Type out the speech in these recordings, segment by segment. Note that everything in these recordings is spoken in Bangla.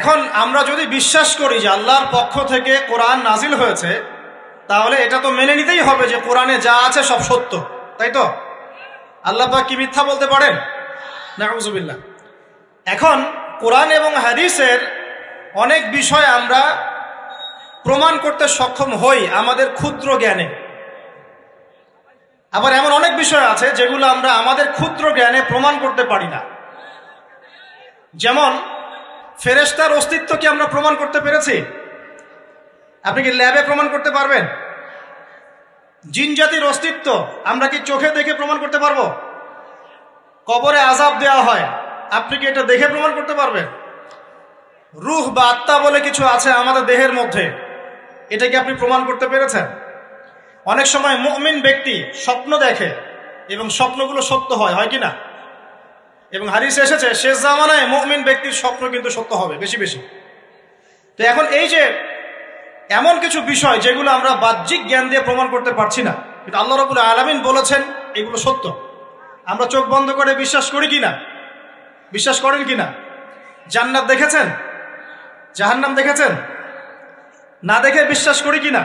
এখন আমরা যদি বিশ্বাস করি যে আল্লাহর পক্ষ থেকে কোরআন নাজিল হয়েছে, তাহলে এটা তো মেনে নিতেই হবে যে কোরআনে যা আছে সব সত্য, তাই তো? আল্লাহ পাক কি মিথ্যা বলতে পারেন? নাউযুবিল্লাহ। এখন কোরআন এবং হাদিসের অনেক বিষয় আমরা প্রমাণ করতে সক্ষম হই আমাদের ক্ষুদ্র জ্ঞানে। আবার এমন অনেক বিষয় আছে যেগুলো আমরা আমাদের ক্ষুদ্র জ্ঞানে প্রমাণ করতে পারি না। যেমন ফেরেশতার অস্তিত্ব কি আমরা প্রমাণ করতে পেরেছি? আপনি কি ল্যাবে প্রমাণ করতে পারবেন? জিন জাতির অস্তিত্ব আমরা কি চোখে দেখে প্রমাণ করতে পারবো? কবরে আযাব দেওয়া হয়, আপনি কি এটা দেখে প্রমাণ করতে পারবেন? রূহ বা আত্মা বলে কিছু আছে আমাদের দেহের মধ্যে, এটা কি আপনি প্রমাণ করতে পেরেছেন? অনেক সময় মুমিন ব্যক্তি স্বপ্ন দেখে এবং স্বপ্নগুলো সত্য হয়, হয় কি না? এবং হাদিসে এসেছে শেষ জামানায় মুমিন ব্যক্তির স্বপ্ন কিন্তু সত্য হবে বেশি বেশি। তো এখন এই যে এমন কিছু বিষয় যেগুলো আমরা বাহ্যিক জ্ঞান দিয়ে প্রমাণ করতে পারছি না, কিন্তু আল্লাহ রাব্বুল আলামিন বলেছেন এগুলো সত্য, আমরা চোখ বন্ধ করে বিশ্বাস করি কিনা? বিশ্বাস করেন কিনা? জান্নাত দেখেছেন? জাহান্নাম দেখেছেন? না দেখে বিশ্বাস করি কিনা?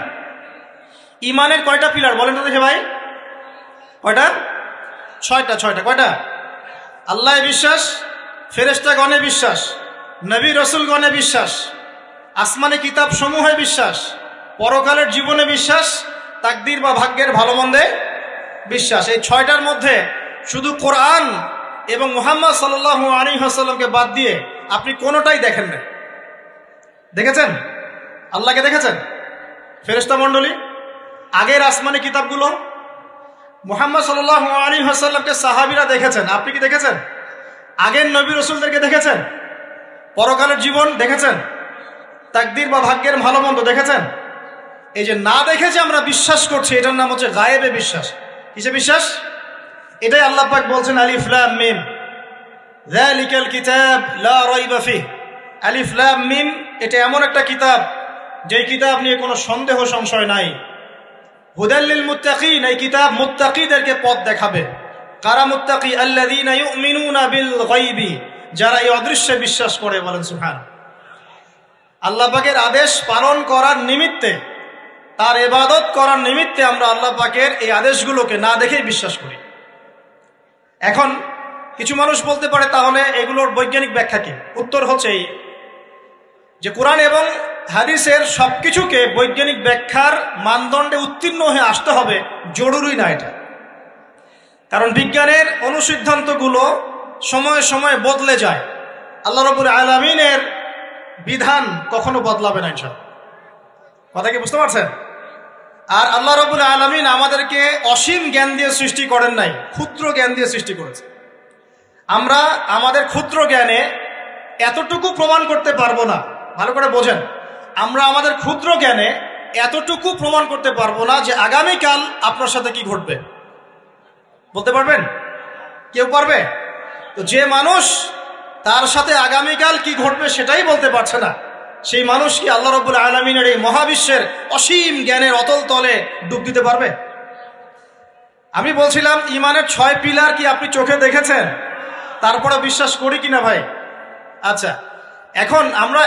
ইমানের কয়টা পিলার বলেন তো দেখে ভাই? কয়টা? ছয়টা। কয়টা? আল্লাহ বিশ্বাস, ফেরেশতাগণে বিশ্বাস, নবী রাসূলগণে বিশ্বাস, আসমানি কিতাব সমূহে বিশ্বাস, পরকালের জীবনে বিশ্বাস, তাকদীর বা ভাগ্যের ভালো মন্দে বিশ্বাস। এই ছয়টার মধ্যে শুধু কোরআন এবং মুহাম্মদ সাল্লাল্লাহু আলাইহি ওয়াসাল্লামকে বাদ দিয়ে আপনি কোনোটাই দেখেন না। দেখেছেন? আল্লাহকে দেখেছেন? ফেরেশতা মণ্ডলী, আগের আসমানি কিতাবগুলো, মুহাম্মদ সাল্লাল্লাহু আলাইহি ওয়াসাল্লামকে সাহাবীরা দেখেছেন, আপনি কি দেখেছেন? আগের নবী রাসূলদেরকে দেখেছেন? পরকালের জীবন দেখেছেন? তাকদীর বা ভাগ্যের ভালো মন্দ দেখেছেন? এই যে না দেখে যে আমরা বিশ্বাস করছি, এটার নাম হচ্ছে গায়েবে বিশ্বাস। কিসে বিশ্বাস? এটাই আল্লাহ পাক বলছেন আলিফ লাম মিম যালিকাল কিতাব লা রাইবা ফিহ। আলিফ লাম মিম এটা এমন একটা কিতাব যেই কিতাব নিয়ে কোনো সন্দেহ সংশয় নাই। হুদাল লিল মুত্তাকিন, এই কিতাব মুত্তাকিদেরকে পথ দেখাবে। কারা মুত্তাকি? আল্লাযীনা ইউমিনুনা বিল গায়বি, যারা এই অদৃশ্যে বিশ্বাস করে। বলেন সুবহান। আল্লাহ পাকের আদেশ পালন করার নিমিত্তে, তার ইবাদত করার নিমিত্তে আমরা আল্লাহ পাকের এই আদেশগুলোকে না দেখেই বিশ্বাস করি। এখন কিছু মানুষ বলতে পারে তাহলে এগুলোর বৈজ্ঞানিক ব্যাখ্যা কি? উত্তর হচ্ছে এই যে কোরআন এবং হাদিসের সবকিছুকে বৈজ্ঞানিক ব্যাখ্যার মানদণ্ডে উত্তীর্ণ হয়ে আসতে হবে জরুরি না এটা। কারণ বিজ্ঞানের অনুসিদ্ধান্তগুলো সময়ে সময়ে বদলে যায়। আল্লাহ রাব্বুল আলামিনের বিধান কখনো বদলাবে না ইনশাআল্লাহ। কথা কি বুঝতে পারছেন? আর আল্লাহ রাব্বুল আলামিন আমাদেরকে অসীম জ্ঞান দিয়ে সৃষ্টি করেন নাই, ক্ষুদ্র জ্ঞান দিয়ে সৃষ্টি করেছে। আমরা আমাদের ক্ষুদ্র জ্ঞানে এতটুকু প্রমাণ করতে পারবো না। ভালো করে বোঝেন, আমরা আমাদের ক্ষুদ্র জ্ঞানে এতটুকু প্রমাণ করতে পারবো না যে আগামীকাল আপনার সাথে কি ঘটবে। বলতে পারবেন? কেউ পারবে? তো যে মানুষ তার সাথে আগামীকাল কি ঘটবে সেটাই বলতে পারছে না, সেই মানুষ কি আল্লাহ রাব্বুল আলামিনের এই মহাবিশ্বের অসীম জ্ঞানের অতল তলে ডুব দিতে পারবে? আমি বলছিলাম ইমানের 6 পিলার কি আপনি চোখে দেখেছেন? তারপরে বিশ্বাস করি কিনা ভাই? আচ্ছা, এখন আমরা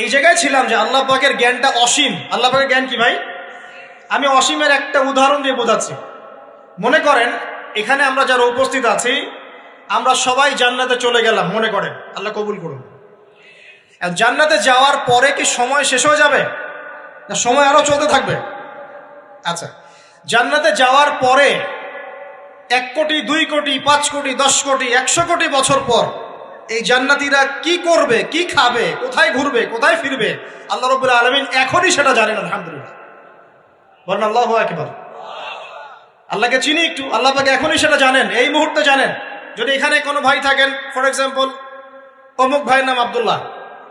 এই জায়গায় ছিলাম যে আল্লাহ পাকের জ্ঞানটা অসীম। আল্লাহ পাকের জ্ঞান কি ভাই? আমি অসীমের একটা উদাহরণ দিয়ে বোঝাচ্ছি। মনে করেন এখানে আমরা যারা উপস্থিত আছি, আমরা সবাই জান্নাতে চলে গেলাম, মনে করেন, আল্লাহ কবুল করুন। জান্নাতে যাওয়ার পরে কি সময় শেষ হয়ে যাবে, না সময় আরো চলতে থাকবে? আচ্ছা, জান্নাতে যাওয়ার পরে 1 কোটি, 2 কোটি, 5 কোটি, 10 কোটি, 100 কোটি বছর পর এই জান্নাতীরা কি করবে, কি খাবে, কোথায় ঘুরবে, কোথায় ফিরবে, আল্লাহ রাব্বুল আলামিন এখনই সেটা জানেন। আলহামদুলিল্লাহ, বলেন আল্লাহু আকবার। আল্লাহকে চিনি একটু, আল্লাহ পাক এখনই সেটা জানেন, এই মুহূর্তে জানেন। যদি এখানে কোনো ভাই থাকেন, ফর এক্সাম্পল অমুক ভাইয়ের নাম আব্দুল্লাহ,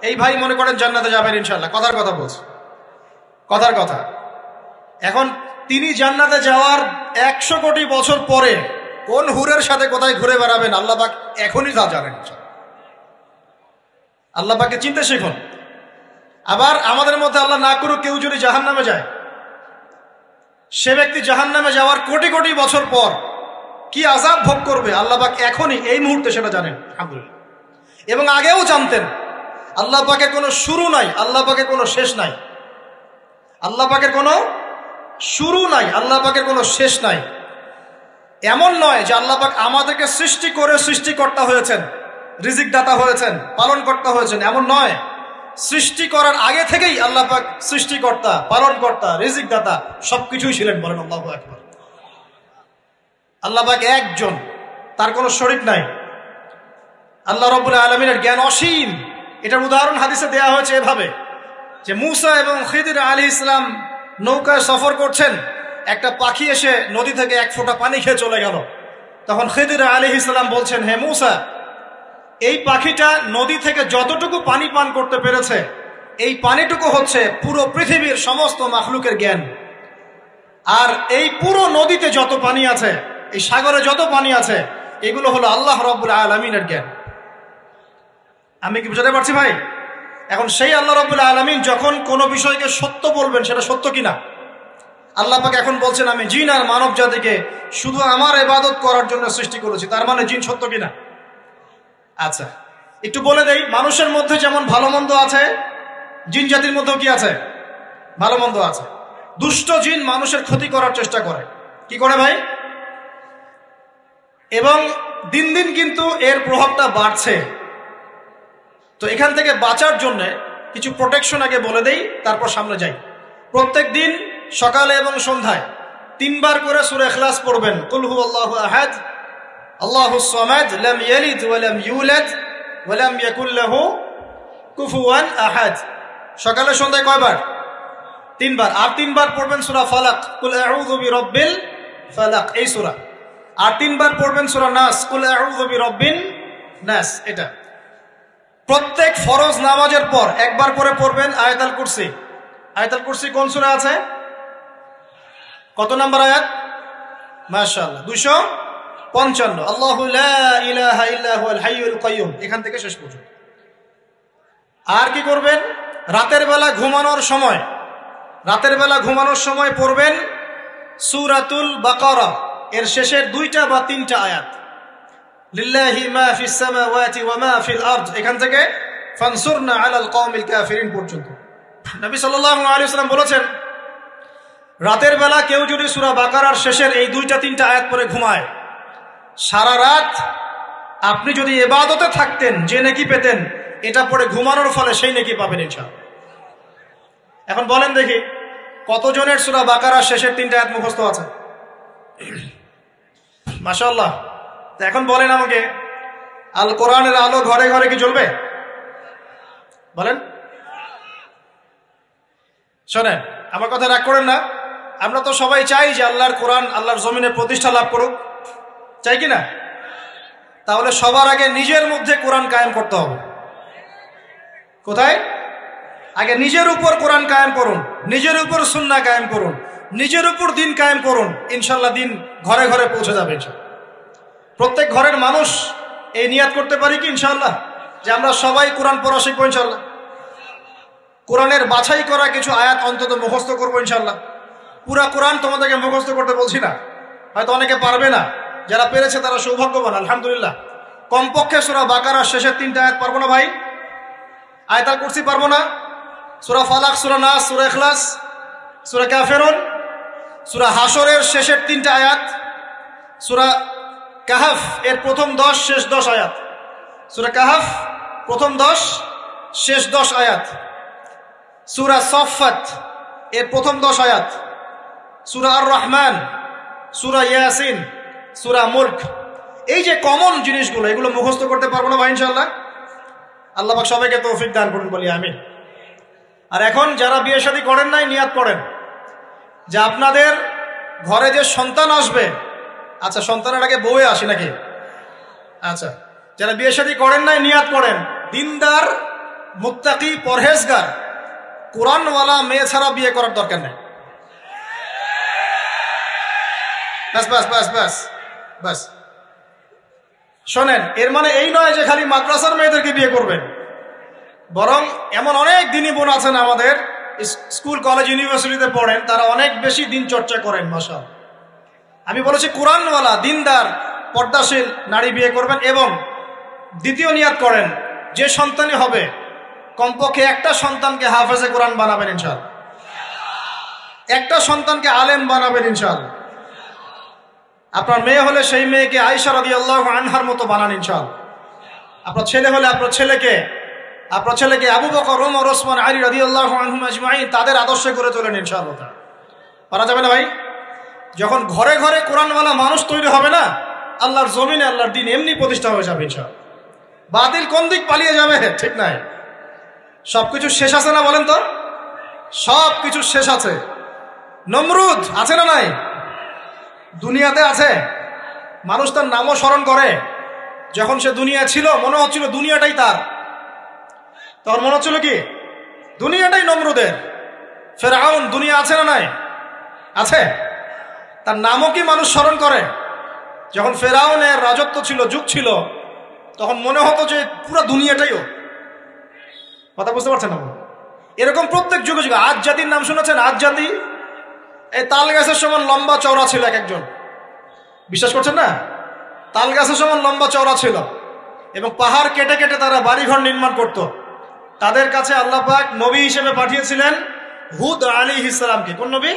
এই ভাই মনে করেন জান্নাতে যাবেন ইনশাআল্লাহ, কথার কথা বলছে, কথার কথা। এখন তিনি জান্নাতে যাওয়ার 100 কোটি বছর পরে কোন হুরের সাথে কোথায় ঘুরে বেড়াবেন আল্লাহ পাক এখনই তা জানেন। আল্লাহ পাককে চিনতে শিখুন। আবার আমাদের মধ্যে আল্লাহ না করুক কেউ যদি জাহান্নামে যায়, সে ব্যক্তি জাহান্নামে যাওয়ার কোটি কোটি বছর পর কি আযাব ভোগ করবে আল্লাহ পাক এখনই এই মুহূর্তে সেটা জানেন। আলহামদুলিল্লাহ। এবং আগেও জানতেন। আল্লাহ পাকের কোনো শুরু নাই, আল্লাহ পাকের কোনো শেষ নাই। আল্লাহ পাকের কোনো শুরু নাই, আল্লাহ পাকের কোনো শেষ নাই। এমন নয় যে আল্লাহ পাক আমাদেরকে সৃষ্টি করে সৃষ্টিকর্তা হয়েছেন, রিজিক দাতা হয়েছেন, পালন কর্তা হয়েছেন, এমন নয়। সৃষ্টি করার আগে থেকেই আল্লাহ পাক সৃষ্টিকর্তা, পালনকর্তা, রিজিক দাতা সবকিছুই ছিলেন। বলেন আল্লাহু আকবার। আল্লাহ পাক একজন, তার কোনো শরীক নাই। আল্লাহ রাব্বুল আলামিনের জ্ঞান অসীম। এটার উদাহরণ হাদিসে দেয়া হয়েছে এভাবে যে মূসা এবং খিদির আলাইহিস সালাম নৌকায় সফর করছেন, একটা পাখি এসে নদী থেকে এক ফোঁটা পানি খেয়ে চলে গেল। তখন খিদির আলাইহিস সালাম বলছেন, হে মূসা, এই পাখিটা নদী থেকে যতটুকু পানি পান করতে পেরেছে, এই পানিটুকু হচ্ছে পুরো পৃথিবীর সমস্ত মাখলুকের জ্ঞান। আর এই পুরো নদীতে যত পানি আছে, এই সাগরে যত পানি আছে, এগুলো হলো আল্লাহ রাব্বুল আলামিনের জ্ঞান। আমি কি বুঝাতে পারছি ভাই? এখন সেই আল্লাহ রাব্বুল আলামিন যখন কোনো বিষয়কে সত্য বলবেন, সেটা সত্য কিনা? আল্লাহ পাক এখন বলছেন, আমি জিন আর মানব জাতিকে শুধু আমার ইবাদত করার জন্য সৃষ্টি করেছি। তার মানে জিন সত্য কিনা? আচ্ছা, একটু বলে দেই, মানুষের মধ্যে যেমন ভালো মন্দ আছে, জিন জাতির মধ্যেও কি আছে? ভালো মন্দ আছে। দুষ্ট জিন মানুষের ক্ষতি করার চেষ্টা করে। কি করে ভাই? এবং দিন দিন কিন্তু এর প্রভাবটা বাড়ছে। তো এখান থেকে বাঁচার জন্য কিছু প্রোটেকশন আগে বলে দেই, তারপর সামনে যাই। প্রত্যেক দিন সকালে এবং সন্ধ্যায় 3 বার করে সূরা ইখলাস পড়বেন। কুল হুয়াল্লাহু আহাদ, আল্লাহুস সামাদ, লাম ইয়ালিদ ওয়া লাম ইউলাদ ওয়া লাম ইয়াকুল লাহু কুফুয়ান আহাদ। সকালে সন্ধ্যায় কয়বার? 3 বার। আর 3 বার পড়বেন সূরা ফালাক, কুল আউযু বিরাব্বিল ফালাক, এই সূরা। আর 3 বার পড়বেন সূরা নাস, কুল আউযু বিরাব্বিন নাস। এটা প্রত্যেক ফরজ নামাজের পর একবার করে পড়বেন আয়াতুল কুরসি। আয়াতুল কুরসি কোন সূরা আছে? কত নম্বর আয়াত? মাশাআল্লাহ, 255। আল্লাহু লা ইলাহা ইল্লা হুয়াল হাইয়ুল কাইয়্যুম, এখান থেকে শেষ পর্যন্ত। আর কি করবেন? রাতের বেলা ঘুমানোর সময় পড়বেন সূরাতুল বাকারা, এর শেষের 2টা বা 3টা আয়াত। লিল্লাহি মা ফিস সামাওয়াতি ওয়া মা ফিল আরদ, এখান থেকে ফানসুরনা আলাল কওমিল কাফিরিন পর্যন্ত। নবী সাল্লাল্লাহু আলাইহি ওয়াসাল্লাম বলেছেন, রাতের বেলা কেউ যদি সূরা বাকারার শেষের এই 2টা 3টা আয়াত পড়ে ঘুমায়, সারা রাত আপনি যদি ইবাদতে থাকতেন যে নেকি পেতেন, এটা পড়ে ঘুমানোর ফলে সেই নেকি পাবেন ইনশাআল্লাহ। এখন বলেন দেখি, কতজনের সূরা বাকারার শেষের 3টা আয়াত মুখস্থ আছে? মাশাআল্লাহ। এখন বলেন আমাকে, আল কোরআনের আলো ঘরে ঘরে কি জ্বলবে? বলেন। শোনেন, আমার কথা রাগ করেন না। আমরা তো সবাই চাই যে আল্লাহর কোরআন আল্লাহর জমিনে প্রতিষ্ঠা লাভ করুক, চাই কি না? তাহলে সবার আগে নিজের মধ্যে কোরআন কায়েম করতে হবে। কোথায়? আগে নিজের উপর কোরআন কায়েম করুন, নিজের উপর সুন্নাহ কায়েম করুন, নিজের উপর দিন কায়েম করুন। ইনশাআল্লাহ দিন ঘরে ঘরে পৌঁছে যাবে। প্রত্যেক ঘরের মানুষ এই নিয়াত করতে পারি কি ইনশাআল্লাহ যে আমরা সবাই কোরআন পড়া শিখবো ইনশাআল্লাহ? কোরআনের বাছাই করা কিছু আয়াত অন্তত মুখস্থ করবো ইনশাআল্লাহ। পুরা কোরআন তোমাদেরকে মুখস্থ করতে বলছি না, হয়তো অনেকে পারবে না, যারা পেরেছে তারা সৌভাগ্যবান, আলহামদুলিল্লাহ। কমপক্ষে সূরা বাকারার শেষের 3টা আয়াত পারবো না ভাই? আয়াতুল কুরসি পারবো না? সূরা ফালাক, সূরা নাস, সূরা ইখলাস, সূরা কাফিরুন, সূরা হাশরের শেষের 3টা আয়াত, সূরা কাহাফ এর প্রথম 10 শেষ 10 আয়াত, সূরা কাহাফ প্রথম 10 শেষ 10 আয়াত, সূরা সাফফাত এর প্রথম 10 আয়াত, সূরা আর রহমান, সূরা ইয়াসিন, সূরা মুলক। এই যে কমন জিনিসগুলো, এগুলো মুখস্থ করতে পারবো না ভাই ইনশাআল্লাহ? আল্লাহ পাক সবাইকে তৌফিক দান করুন, বলি আমিন। আর এখন যারা বিয়ে শাদী করেন নাই, নিয়াত করেন যে আপনাদের ঘরে যে সন্তান আসবে, আচ্ছা সন্তানের আগে বউয়ে আসে নাকি? আচ্ছা, যারা বিয়ে শাদী করেন নাই নিয়াত করেন, দিনদার, মুত্তাকি, পরহেজগার, কোরআনওয়ালা মেয়ে ছাড়া বিয়ে করার দরকার নেই। বাস বাস বাস বাস বাস। শোনেন, এর মানে এই নয় যে খালি মাদ্রাসার মেয়েদেরকে বিয়ে করবেন, বরং এমন অনেক দিনী বোন আছেন আমাদের, স্কুল কলেজ ইউনিভার্সিটিতে পড়েন, তারা অনেক বেশি দিন চর্চা করেন। মাশাআল্লাহ। আমি বলেছি কোরআনওয়ালা, দিনদার, পর্দাশীল নারী বিয়ে করবেন। এবং দ্বিতীয় নিয়াত করেন, যে সন্তানই হবে কমপক্ষে একটা সন্তানকে হাফেজে কোরআন বানাবেন ইনশাআল্লাহ, একটা সন্তানকে আলেম বানাবেন ইনশাআল্লাহ। আপনার মেয়ে হলে সেই মেয়েকে আয়েশা রাদিয়াল্লাহু আনহার মতো বানান ইনশাআল্লাহ। আপনার ছেলে হলে আপনার ছেলেকে আবু বকর, ওমর, ওসমান, আলী রাদিয়াল্লাহু আনহুম আজমাইন তাদের আদর্শে করে তোলেন ইনশাআল্লাহ। পারা যাবে না ভাই? যখন ঘরে ঘরে কোরআনওয়ালা মানুষ তৈরি হবে না, আল্লাহর জমিনে আল্লাহর দিন এমনি প্রতিষ্ঠা হয়ে যাবে ইনশাআল্লাহ। বাতিল কোন দিক পালিয়ে যাবে ঠিক নাই? সবকিছু শেষ আছে না বলেন তো? সবকিছু শেষ আছে। নমরুদ আছে না নাই? দুনিয়াতে আছে। মানুষ তার নামও স্মরণ করে। যখন সে দুনিয়া ছিল মনে হচ্ছিল দুনিয়াটাই তার, তখন মনে হচ্ছিল কি দুনিয়াটাই নমরুদের। ফেরাউন দুনিয়া আছে না নাই? আছে। তার নামও কি মানুষ স্মরণ করে? যখন ফেরাউনের রাজত্ব ছিল, যুগ ছিল, তখন মনে হতো যে পুরো দুনিয়াটাইও। কথা বুঝতে পারছেন না? এরকম প্রত্যেক যুগে যুগে। আজ জাতির নাম শুনেছেন? আজ জাতি এই তাল গাছের সমান লম্বা চওড়া ছিল এক একজন। বিশ্বাস করছেন না? তাল গাছের সমান লম্বা চওড়া ছিল এবং পাহাড় কেটে কেটে তারা বাড়িঘর নির্মাণ করত। তাদের কাছে আল্লাহ পাক নবী হিসেবে পাঠিয়েছিলেন হুদ আলাইহিস সালামকে। কোন নবী?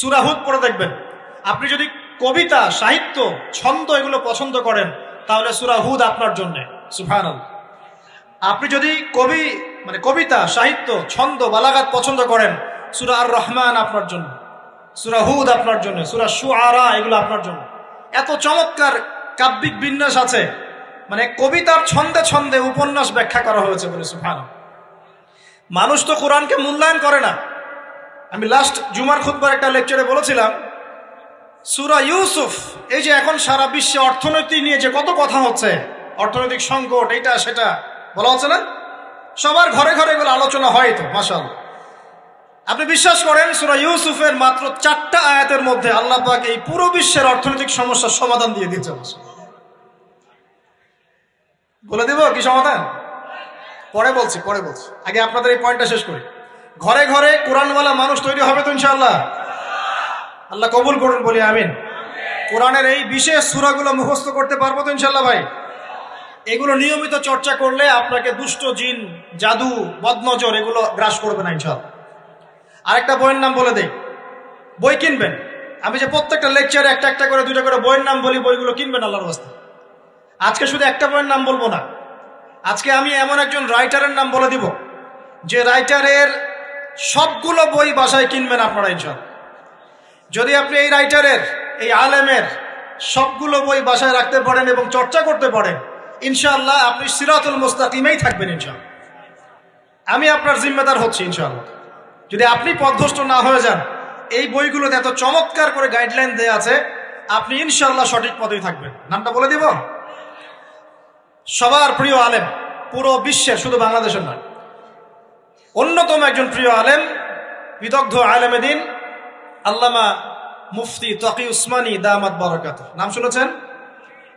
সূরা হুদ পড়ে দেখবেন। আপনি যদি কবিতা, সাহিত্য, ছন্দ এগুলো পছন্দ করেন তাহলে সূরা হুদ আপনার জন্য। সুবহানাল্লাহ। আপনি যদি কবিতা, সাহিত্য, ছন্দ, বালাগাত পছন্দ করেন, সূরা আর রহমান আপনার জন্য, সূরা হুদ আপনার জন্য, সূরা শুআরা এগুলো আপনার জন্য। এত চমৎকার কাব্যিক বিন্যাস আছে, কবিতার ছন্দে ছন্দে উপন্যাস ব্যাখ্যা করা হয়েছে বলে। সুবহানাল্লাহ। মানুষ তো কোরআনকে মূল্যায়ন করে না। আমি লাস্ট জুমার খুতবার একটা লেকচারে বলেছিলাম, সূরা ইউসুফ, এই যে এখন সারা বিশ্বে অর্থনীতি নিয়ে যে কত কথা হচ্ছে, অর্থনৈতিক সংকট, এইটা সেটা বলা হচ্ছে না, সবার ঘরে ঘরে এগুলো আলোচনা হয় তো মাশাআল্লাহ। আপনি বিশ্বাস করেন সূরা ইউসুফের মাত্র 4টা আয়াতের মধ্যে আল্লাহ পাক এই পুরো বিশ্বের অর্থনৈতিক সমস্যার সমাধান দিয়ে দিয়েছে। বলে দিব কি সমাধান? পরে বলছি। আগে আপনাদের এই পয়েন্টটা শেষ করি। ঘরে ঘরে কোরআনওয়ালা মানুষ তৈরি হবে তো ইনশাআল্লাহ। আল্লাহ কবুল করুন, বলি আমিন। কোরআনের এই বিশেষ সূরাগুলো মুখস্থ করতে পারবো তো ইনশাআল্লাহ ভাই? এগুলো নিয়মিত চর্চা করলে আপনাকে দুষ্ট জিন, জাদু, বদনজর এগুলো গ্রাস করবে না ইনশাআল্লাহ। আরেকটা বইয়ের নাম বলে দেই, বই কিনবেন। আমি যে প্রত্যেকটা লেকচারে একটা একটা করে 2টা করে বইয়ের নাম বলি, বইগুলো কিনবেন আল্লাহর রাস্তায়। আজকে শুধু একটা বইয়ের নাম বলবো না, আজকে আমি এমন একজন রাইটারের নাম বলে দিব যে রাইটারের সবগুলো বই বাসায় কিনবেন আপনারা ইনশাআল্লাহ। যদি আপনি এই রাইটারের, এই আলেমের সবগুলো বই বাসায় রাখতে পারেন এবং চর্চা করতে পারেন, ইনশাআল্লাহ আপনি সিরাতুল মুস্তাকিমেই থাকবেন ইনশাআল্লাহ। আমি আপনার জিম্মেদার হচ্ছি ইনশাআল্লাহ। যদি আপনি পথভ্রষ্ট না হয়ে যান, এই বইগুলোতে এত চমৎকার করে গাইডলাইন দেয়া আছে, আপনি ইনশাআল্লাহ সঠিক পথেই থাকবেন। নামটা বলে দিব। সবার প্রিয় আলেম, পুরো বিশ্বের, শুধু বাংলাদেশের নয়, অন্যতম একজন প্রিয় আলেম, বিদগ্ধ আলেমে দ্বীন আল্লামা মুফতি তকি উসমানী দামাত বারাকাতুহু। নাম শুনেছেন?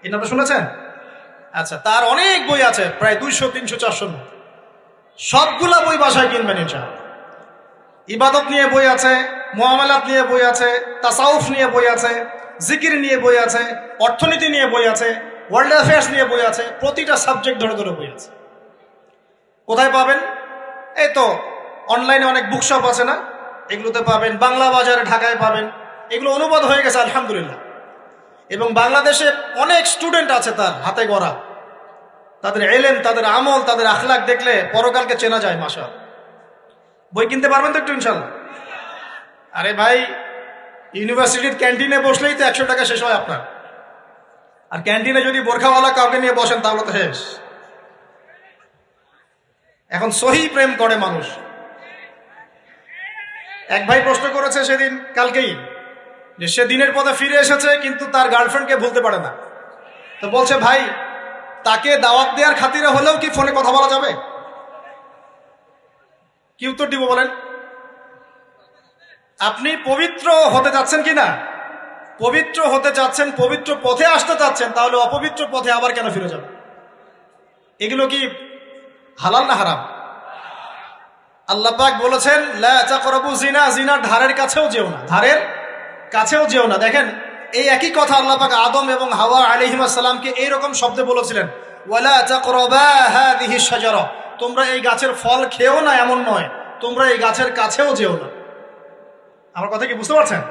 এই নামটা শুনেছেন? আচ্ছা, তার অনেক বই আছে, প্রায় 200, 300, 400। সবগুলা বই বাসায় কিনবেন ইনশাআল্লাহ। ইবাদত নিয়ে বই আছে, মুআমালাত নিয়ে বই আছে, তাসাউফ নিয়ে বই আছে, জিকির নিয়ে বই আছে, অর্থনীতি নিয়ে বই আছে, ওয়ার্ল্ড অ্যাফেয়ার্স নিয়ে বই আছে, প্রতিটা সাবজেক্ট ধরে ধরে বই আছে। কোথায় পাবেন? এই তো অনলাইনে অনেক বুকশপ আছে না, এগুলোতে পাবেন। বাংলা বাজারে ঢাকায় পাবেন। এগুলো অনুবাদ হয়ে গেছে আলহামদুলিল্লাহ। এবং বাংলাদেশে অনেক স্টুডেন্ট আছে তার হাতে গড়া। তাদের এলেম, তাদের আমল, তাদের আখলাক দেখলে পরকালকে চেনা যায় মাশাআল্লাহ। বই কিনতে পারবেন তো একটু ইনশাআল্লাহ? আরে ভাই, ইউনিভার্সিটির ক্যান্টিনে বসলেই তো 100 টাকা শেষ হয় আপনার। আর ক্যান্টিনে যদি বোরখাওয়ালা কাউকে নিয়ে বসেন তাহলে তো শেষ। এখন সহি প্রেম করে মানুষ। এক ভাই প্রশ্ন করেছে সেদিন, কালকেই, যে সে দিনের পথে ফিরে এসেছে কিন্তু তার গার্লফ্রেন্ডকে ভুলতে পারে না। তো বলছে, ভাই তাকে দাওয়াত দেওয়ার খাতিরে হলেও কি ফোনে কথা বলা যাবে? কি উত্তর দিব বলেন? আপনি পবিত্র হতে যাচ্ছেন কিনা? পবিত্র হতে চাচ্ছেন, পবিত্র পথে আসতে চাচ্ছেন, তাহলে অপবিত্র পথে আবার কেন ফিরে যাবেন? এগুলো কি হালাল না হারাম? আল্লাহ পাক বলেছেন, লা তাকরাবু জিনা, জিনার ধারের কাছেও যেও না, ধারের কাছেও যেও না। দেখেন, এই একই কথা আল্লাহ পাক আদম এবং হাওয়া আলাইহিস সালামকে এইরকম শব্দে বলেছিলেন, ওয়ালা তাকরাবা হাযিহি শাজারা, তোমরা এই গাছের ফল খেও না এমন নয়, তোমরা এই গাছের কাছেও যেও না। আমার কথা কি বুঝতে পারছেন?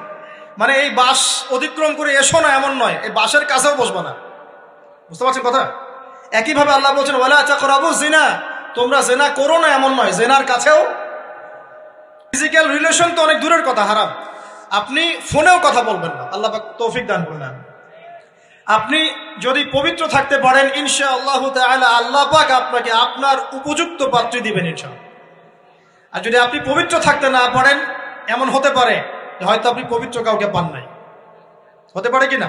মানে এই বাঁশ অতিক্রম করে এসো না এমন নয়, এই বাঁশের কাছেও বসবো না। বুঝতে পারছেন কথা? একইভাবে আল্লাহ বলছেন ওয়ালা তাকরাবু জিনা, তোমরা জেনা করো না এমন নয়, জেনার কাছেও। ফিজিক্যাল রিলেশন তো অনেক দূরের কথা, হারাম। আপনি ফোনেও কথা বলবেন না, আল্লাহ পাক তৌফিক দান করলেন। আপনি যদি পবিত্র থাকতে পারেন ইনশাআল্লাহ তাআলা আল্লাহ পাক আপনাকে আপনার উপযুক্ত পাত্রী দিবেন ইনশাআল্লাহ। আর যদি আপনি পবিত্র থাকতে না পারেন, এমন হতে পারে হয়তো আপনি পবিত্র কাউকে পান নাই, হতে পারে কিনা?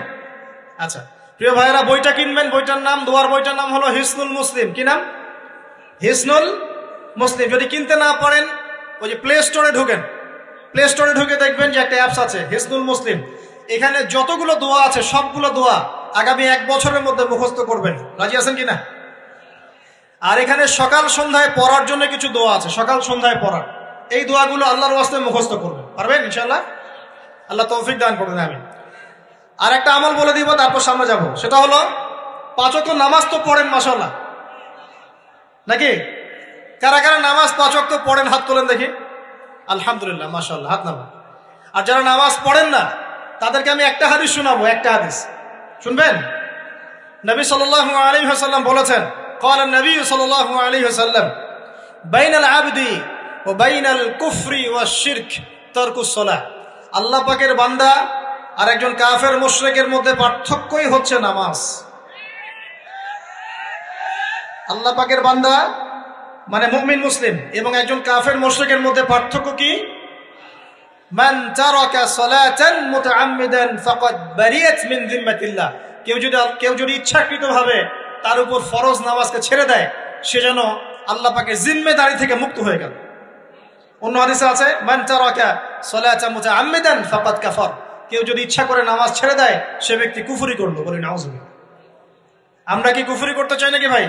আচ্ছা প্রিয় ভাইয়েরা, বইটা কিনবেন, বইটার নাম, দোয়ার বইটার নাম হলো হিসনুল মুসলিম। কি নাম? হিসনুল মুসলিম। যদি কিনতে না পারেন ওই যে প্লে স্টোরে ঢুকেন, প্লে স্টোরে ঢুকে দেখবেন যে একটা অ্যাপস আছে হিসনুল মুসলিম। এখানে যতগুলো দোয়া আছে সবগুলো দোয়া আগামী 1 বছরের মধ্যে মুখস্থ করবেন। রাজি আছেন কিনা? আর এখানে সকাল সন্ধ্যায় পড়ার জন্য কিছু দোয়া আছে, সকাল সন্ধ্যায় পড়ার। এই দোয়াগুলো আল্লাহর ওয়াস্তে মুখস্থ করবেন, পারবেন ইনশাআল্লাহ? আল্লাহ তৌফিক দান করবেন। আমি আর একটা আমল বলে দিব, তারপর সামনে যাব। সেটা হলো 5 ওয়াক্ত নামাজ তো পড়েন মাশাআল্লাহ, নাকি? কারা কারা নামাজ 5 ওয়াক্ত পড়েন হাত তোলেন দেখি। আলহামদুলিল্লাহ মাশাআল্লাহ, হাত নামান। আর যারা নামাজ পড়েন না তাদেরকে আমি একটা হাদিস শোনাবো, একটা হাদিস শুনবেন। নবী সাল্লাল্লাহু আলাইহি ওয়াসাল্লাম বলেছেন, قال النبي صلى الله عليه وسلم بين العبد وبين الكفر والشرك ترك الصلاة। আল্লাহ পাকের বান্দা আর একজন কাফের মুশরিকের মধ্যে পার্থক্যই হচ্ছে নামাজ। আল্লাহ পাকের বান্দা মানে মুমিন মুসলিম এবং একজন কাফের মুশরিকের মধ্যে পার্থক্য কি? মান তারাকা সালাতান মুতাআম্মিদান ফাকাদ বারিয়াত মিন যিম্মাতিল্লাহ। কেউ যদি ইচ্ছাকৃতভাবে তার উপর ফরজ নামাজকে ছেড়ে দেয়, সে যেন আল্লাহ পাকের জিম্মেদারি থেকে মুক্ত হয়ে গেল। অন্য হাদিসে আছে মান তারাকা সালাতান মুতাআম্মিদান ফাকাদ কাফার। কেউ যদি ইচ্ছা করে নামাজ ছেড়ে দেয় সে ব্যক্তি কুফরি করলো। বলি নাউযুবিল্লাহ। আমরা কি কুফরি করতে চাই নাকি ভাই?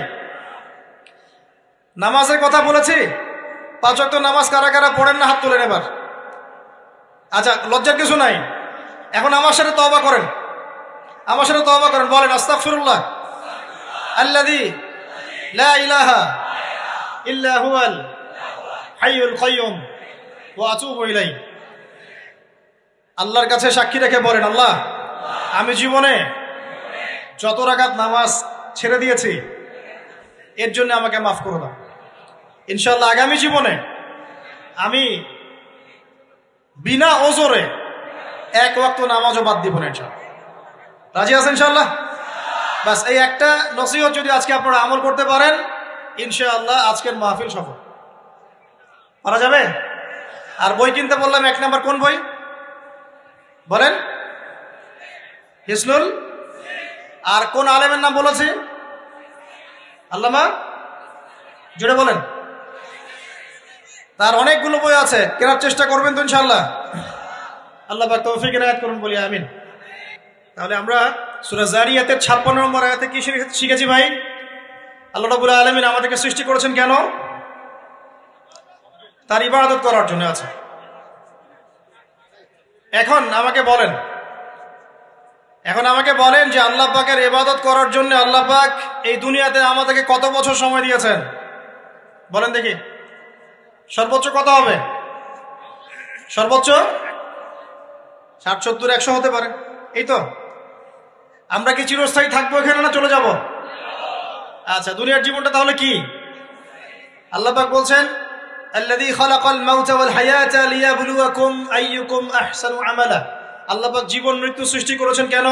নামাজের কথা বলেছি, 5 ওয়াক্ত নামাজ কারা কারা পড়েন না হাত তোলেন এবার। আচ্ছা লজ্জার কিছু নাই, এখন আমার সাথে তওবা করেন, আমার সাথে তওবা করেন, বলেন আস্তাগফিরুল্লাহ আল্লাযী লা ইলাহা ইল্লা হুয়াল হাইয়ুল কাইয়্যুম ওয়া আতুবু ইলাইহি। আল্লাহর কাছে সাক্ষী রেখে বলেন, আল্লাহ আমি জীবনে যত রাকাত নামাজ ছেড়ে দিয়েছি এর জন্য আমাকে মাফ করে দাও। ইনশাআল্লাহ আগামী জীবনে আমি বিনা ওজরে 1 ওয়াক্ত নামাজও বাদ দিব না ইনশাআল্লাহ। রাজি আছেন ইনশাআল্লাহ? বাস এই একটা নসিহত যদি আজকে আপনারা আমল করতে পারেন ইনশাআল্লাহ আজকের মাহফিল সফল। পারা যাবে? আর বই কিনতে বললাম 1 নাম্বার কোন বই বলেন? হিসনুল। আর কোন আলেমের নাম বলেছি? আল্লামা, জোরে বলেন। তার অনেকগুলো বই আছে, কেনার চেষ্টা করবেন তো ইনশাআল্লাহ। আল্লাহ পাক তৌফিক এনায়েত করুন, বলি আমিন। তাহলে আমরা সূরা যারিয়াতের 56 নম্বর আয়াতে কি শিখেছি ভাই? আল্লাহ রাব্বুল আলামিন আমাদেরকে সৃষ্টি করেছেন কেন? তার ইবাদত করার জন্য আছে। এখন আমাকে বলেন যে আল্লাহ পাকের ইবাদত করার জন্য আল্লাহ পাক এই দুনিয়াতে আমাদেরকে কত বছর সময় দিয়েছেন বলেন দেখি। সর্বোচ্চ কত হবে? সর্বোচ্চ 60, 70, 100 হতে পারে। এই তো। আমরা কি চিরস্থায়ী থাকবো এখানে না চলে যাব? আচ্ছা দুনিয়ার জীবনটা তাহলে কি? আল্লাহ পাক বলছেন আল্লাযী খালাকাল মাউতা ওয়াল হায়াতা লিয়াবলুয়াকুম আইয়ুকুম আহসানু আমালা। আল্লাহ পাক জীবন মৃত্যু সৃষ্টি করেছেন কেন?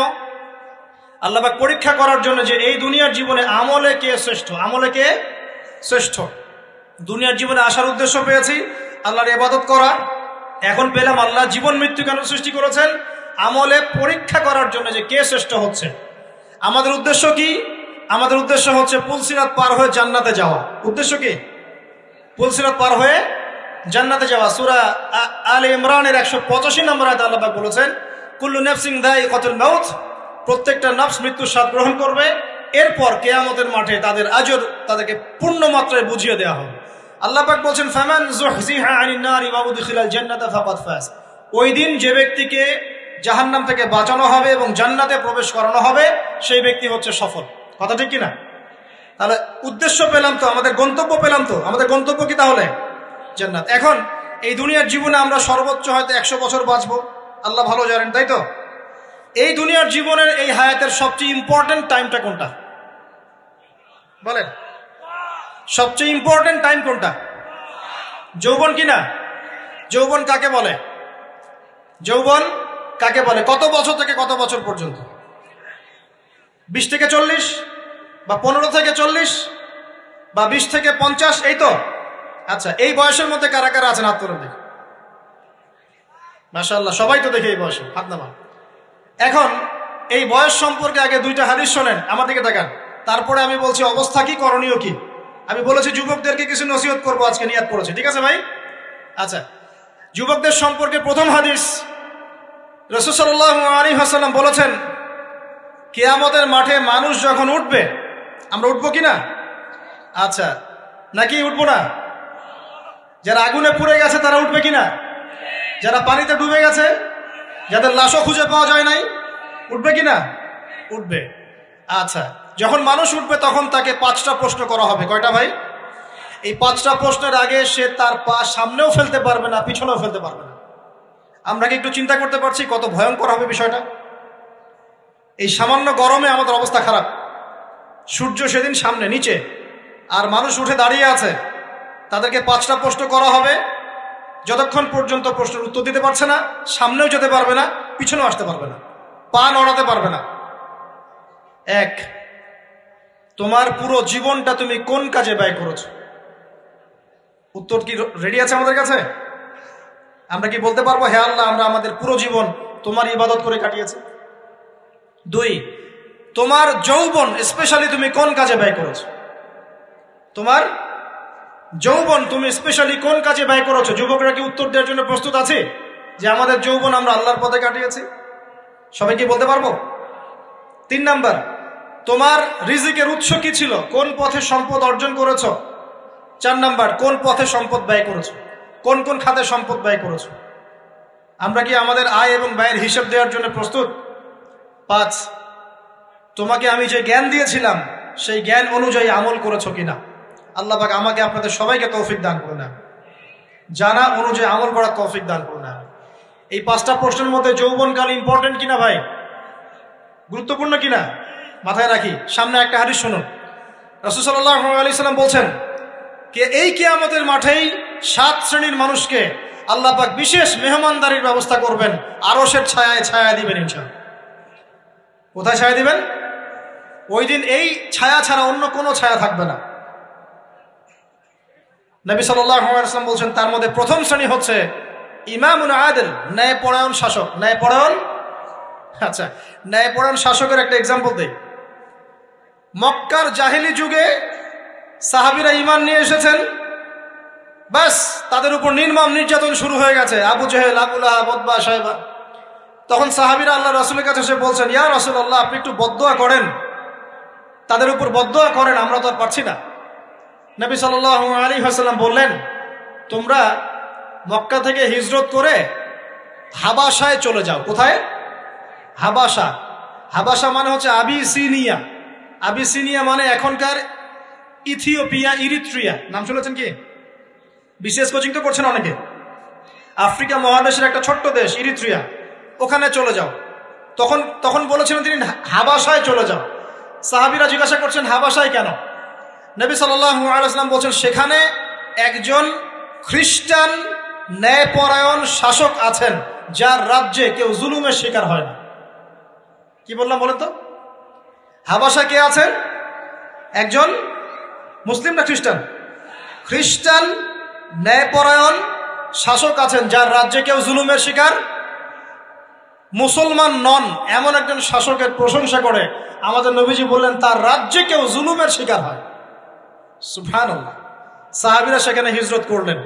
আল্লাহ পাক পরীক্ষা করার জন্য যে এই দুনিয়ার জীবনে আমলে কে শ্রেষ্ঠ, আমলে কে শ্রেষ্ঠ। দুনিয়ার জীবনে আসার উদ্দেশ্য পেয়েছি আল্লাহর ইবাদত করা, এখন পেলাম আল্লাহ জীবন মৃত্যু কেন সৃষ্টি করেছেন? আমলে পরীক্ষা করার জন্য যে কে শ্রেষ্ঠ হচ্ছে। আমাদের উদ্দেশ্য কি? আমাদের উদ্দেশ্য হচ্ছে পুলসিরাত পার হয়ে জান্নাতে যাওয়া। উদ্দেশ্য কি? পুলসিরাত পার হয়ে জান্নাতে যাওয়া। সূরা আলে ইমরানের 185 নম্বর আয়াতে আল্লাহ পাক বলেছেন কুল্লু নাফসিন যায়িকাতুল মাউত, প্রত্যেকটা নফস মৃত্যুর স্বাদ গ্রহণ করবে, এরপর কিয়ামতের মাঠে তাদের আজর তাদেরকে পূর্ণ মাত্রায় বুঝিয়ে দেওয়া হবে। আল্লাহ পাক বলেন ফামান যুহজিহা আনিন নারি ওয়া উদখিলাল জান্নাতা ফাকাদ ফাজ। ওই দিন যে ব্যক্তিকে জাহান্নাম থেকে বাঁচানো হবে এবং জান্নাতে প্রবেশ করানো হবে সেই ব্যক্তি হচ্ছে সফল। কথা ঠিক কিনা? তাহলে উদ্দেশ্য পেলাম তো, আমাদের গন্তব্য পেলাম তো। আমাদের গন্তব্য কি তাহলে? জান্নাত। এখন এই দুনিয়ার জীবনে আমরা সর্বোচ্চ হয়তো 100 বছর বাঁচবো, আল্লাহ ভালো জানেন, তাই তো? এই দুনিয়ার জীবনের এই হায়াতের সবচেয়ে ইম্পর্টেন্ট টাইমটা কোনটা বলেন? সবচেয়ে ইম্পর্টেন্ট টাইম কোনটা? যৌবন কিনা? যৌবন কাকে বলে? যৌবন কাকে বলে? কত বছর থেকে কত বছর পর্যন্ত? 20 থেকে 40, বা 15 থেকে 40, বা 20 থেকে 50, এই তো? আচ্ছা, এই বয়সের মধ্যে কারা কারা আছেন হাত তোলেন দেখি। মাশাআল্লাহ, সবাই তো দেখে এই বয়সে, হাত নামান। এখন এই বয়স সম্পর্কে আগে 2টা হাদিস শোনেন, আমার দিকে তাকান, তারপরে আমি বলছি অবস্থা কি, করণীয় কি। আমি বলেছি যুবকদেরকে কিছু নসিহত করবো আজকে, নিয়াত করেছি, ঠিক আছে ভাই? আচ্ছা, যুবকদের সম্পর্কে প্রথম হাদিস, রাসূল সাল্লাল্লাহু আলাইহি ওয়াসাল্লাম বলেছেন, কিয়ামতের মাঠে মানুষ যখন উঠবে, আমরা উঠবো কিনা? আচ্ছা, নাকি উঠবো না? যারা আগুনে পুড়ে গেছে তারা উঠবে কিনা? যারা পানিতে ডুবে গেছে, যাদের লাশও খুঁজে পাওয়া যায় নাই, উঠবে কিনা? উঠবে। আচ্ছা, যখন মানুষ উঠবে তখন তাকে 5টা প্রশ্ন করা হবে। কয়টা ভাই? এই 5টা প্রশ্নের আগে সে তার পা সামনেও ফেলতে পারবে না, পিছনেও ফেলতে পারবে না। আমরা কি একটু চিন্তা করতে পারছি কত ভয়ঙ্কর হবে বিষয়টা? এই সামান্য গরমে আমাদের অবস্থা খারাপ, সূর্য সেদিন সামনে নিচে, আর মানুষ উঠে দাঁড়িয়ে আছে, তাদেরকে 5টা প্রশ্ন করা হবে। যতক্ষণ পর্যন্ত প্রশ্নের উত্তর দিতে পারছে না, সামনেও যেতে পারবে না, পিছনেও আসতে পারবে না, পা নড়াতে পারবে না। 1, তোমার পুরো জীবনটা তুমি কোন কাজে ব্যয় করেছো? উত্তর কি রেডি আছে আমাদের কাছে? আমরা কি বলতে পারবো, হে আল্লাহ, আমরা আমাদের পুরো জীবন তোমার ইবাদত করে কাটিয়েছি? 2, তোমার যৌবন স্পেশালি তুমি কোন কাজে ব্যয় করেছো? তোমার যৌবন তুমি স্পেশালি কোন কাজে ব্যয় করেছো? যুবকরা কি উত্তর দেওয়ার জন্য প্রস্তুত আছে যে আমাদের যৌবন আমরা আল্লাহর পথে কাটিয়েছি? সবাই কি বলতে পারবো? 3 নাম্বার, তোমার রিজিকের উৎস কি ছিল? কোন পথে সম্পদ অর্জন করেছো? 4 নাম্বার, কোন পথে সম্পদ ব্যয় করেছো? কোন কোন খাতে সম্পদ ব্যয় করেছো? আমরা কি আমাদের আয় এবং ব্যয়ের হিসাব দেওয়ার জন্য প্রস্তুত? 5, তোমাকে আমি যে জ্ঞান দিয়েছিলাম সেই জ্ঞান অনুযায়ী আমল করেছো কিনা? আল্লাহ পাক আমাকে আপনাদের সবাইকে তৌফিক দান করুন, জানা অনুযায়ী আমল করার তৌফিক দান করুন। এই 5টা প্রশ্নের মধ্যে যৌবনকাল ইম্পর্টেন্ট কিনা ভাই? গুরুত্বপূর্ণ কিনা? মাথায় রাখি। সামনে একটা হাদিস শুনুন, রাসূল সাল্লাল্লাহু আলাইহি ওয়াসাল্লাম বলছেন, কে এই কিয়ামতের মাঠেই 7 শ্রেণীর মানুষকে আল্লাহ পাক বিশেষ মেহমানদারির ব্যবস্থা করবেন, আরশের ছায়ায় ছায়া দিবেন ইনশাআল্লাহ। কোথায় ছায়া দিবেন? ওই দিন এই ছায়া ছাড়া অন্য কোনো ছায়া থাকবে না। নবী সাল্লাল্লাহু আলাইহি ওয়াসাল্লাম বলছেন, তার মধ্যে প্রথম শ্রেণী হচ্ছে ইমামুন আদিল, ন্যায়পরায়ণ শাসক। ন্যায়পরায়ণ, আচ্ছা, ন্যায়পরায়ণ শাসকের একটা এক্সাম্পল দেই। মক্কার জাহেলি যুগে সাহাবীরা ঈমান নিয়ে এসেছেন, বাস তাদের উপর নির্মম নির্যাতন শুরু হয়ে গেছে, আবু জেহেল, আবু লাহাব, উতবা, শায়বা। তখন সাহাবীরা আল্লাহ রাসূলের কাছে এসে বলছেন, ইয়া রাসূলুল্লাহ, আপনি একটু বদদুয়া করেন, তাদের উপর বদদুয়া করেন, আমরা তো আর পারছি না। নবী সাল্লাল্লাহু আলাইহি ওয়াসাল্লাম বললেন, তোমরা মক্কা থেকে হিজরত করে হাবাসায় চলে যাও। কোথায়? হাবাসা। হাবাসা মানে হচ্ছে আবিসিনিয়া। আবিসিনিয়া মানে এখনকার ইথিওপিয়া, ইরিত্রিয়া। নাম শুনেছেন কি? বিশেষ কোচিং তো করছেন অনেকে। আফ্রিকা মহাদেশের একটা ছোট্ট দেশ ইরিত্রিয়া, ওখানে চলে যাও। তখন বলেছিলেন তিনি হাবাসায় চলে যাও। সাহাবীরা জিজ্ঞাসা করছেন, হাবাসায় কেন? নবী সাল্লাল্লাহু আলাইহি ওয়াসাল্লাম বলছেন, সেখানে একজন খ্রিস্টান ন্যায়পরায়ণ শাসক আছেন, যার রাজ্যে কেউ জুলুমের শিকার হয় না। কি বললাম বলেন তো? হাবাসা কে আছেন? একজন মুসলিম না খ্রিস্টান? খ্রিস্টান ন্যায়পরায়ণ শাসক আছেন, যার রাজ্যে কেউ জুলুমের শিকার, মুসলমান নন এমন একজন শাসকের প্রশংসা করে আমাদের নবীজি বললেন, তার রাজ্যে কেউ জুলুমের শিকার হয়। সুবহানাল্লাহ। সাহাবীরা সেখানে হিজরত করলেন।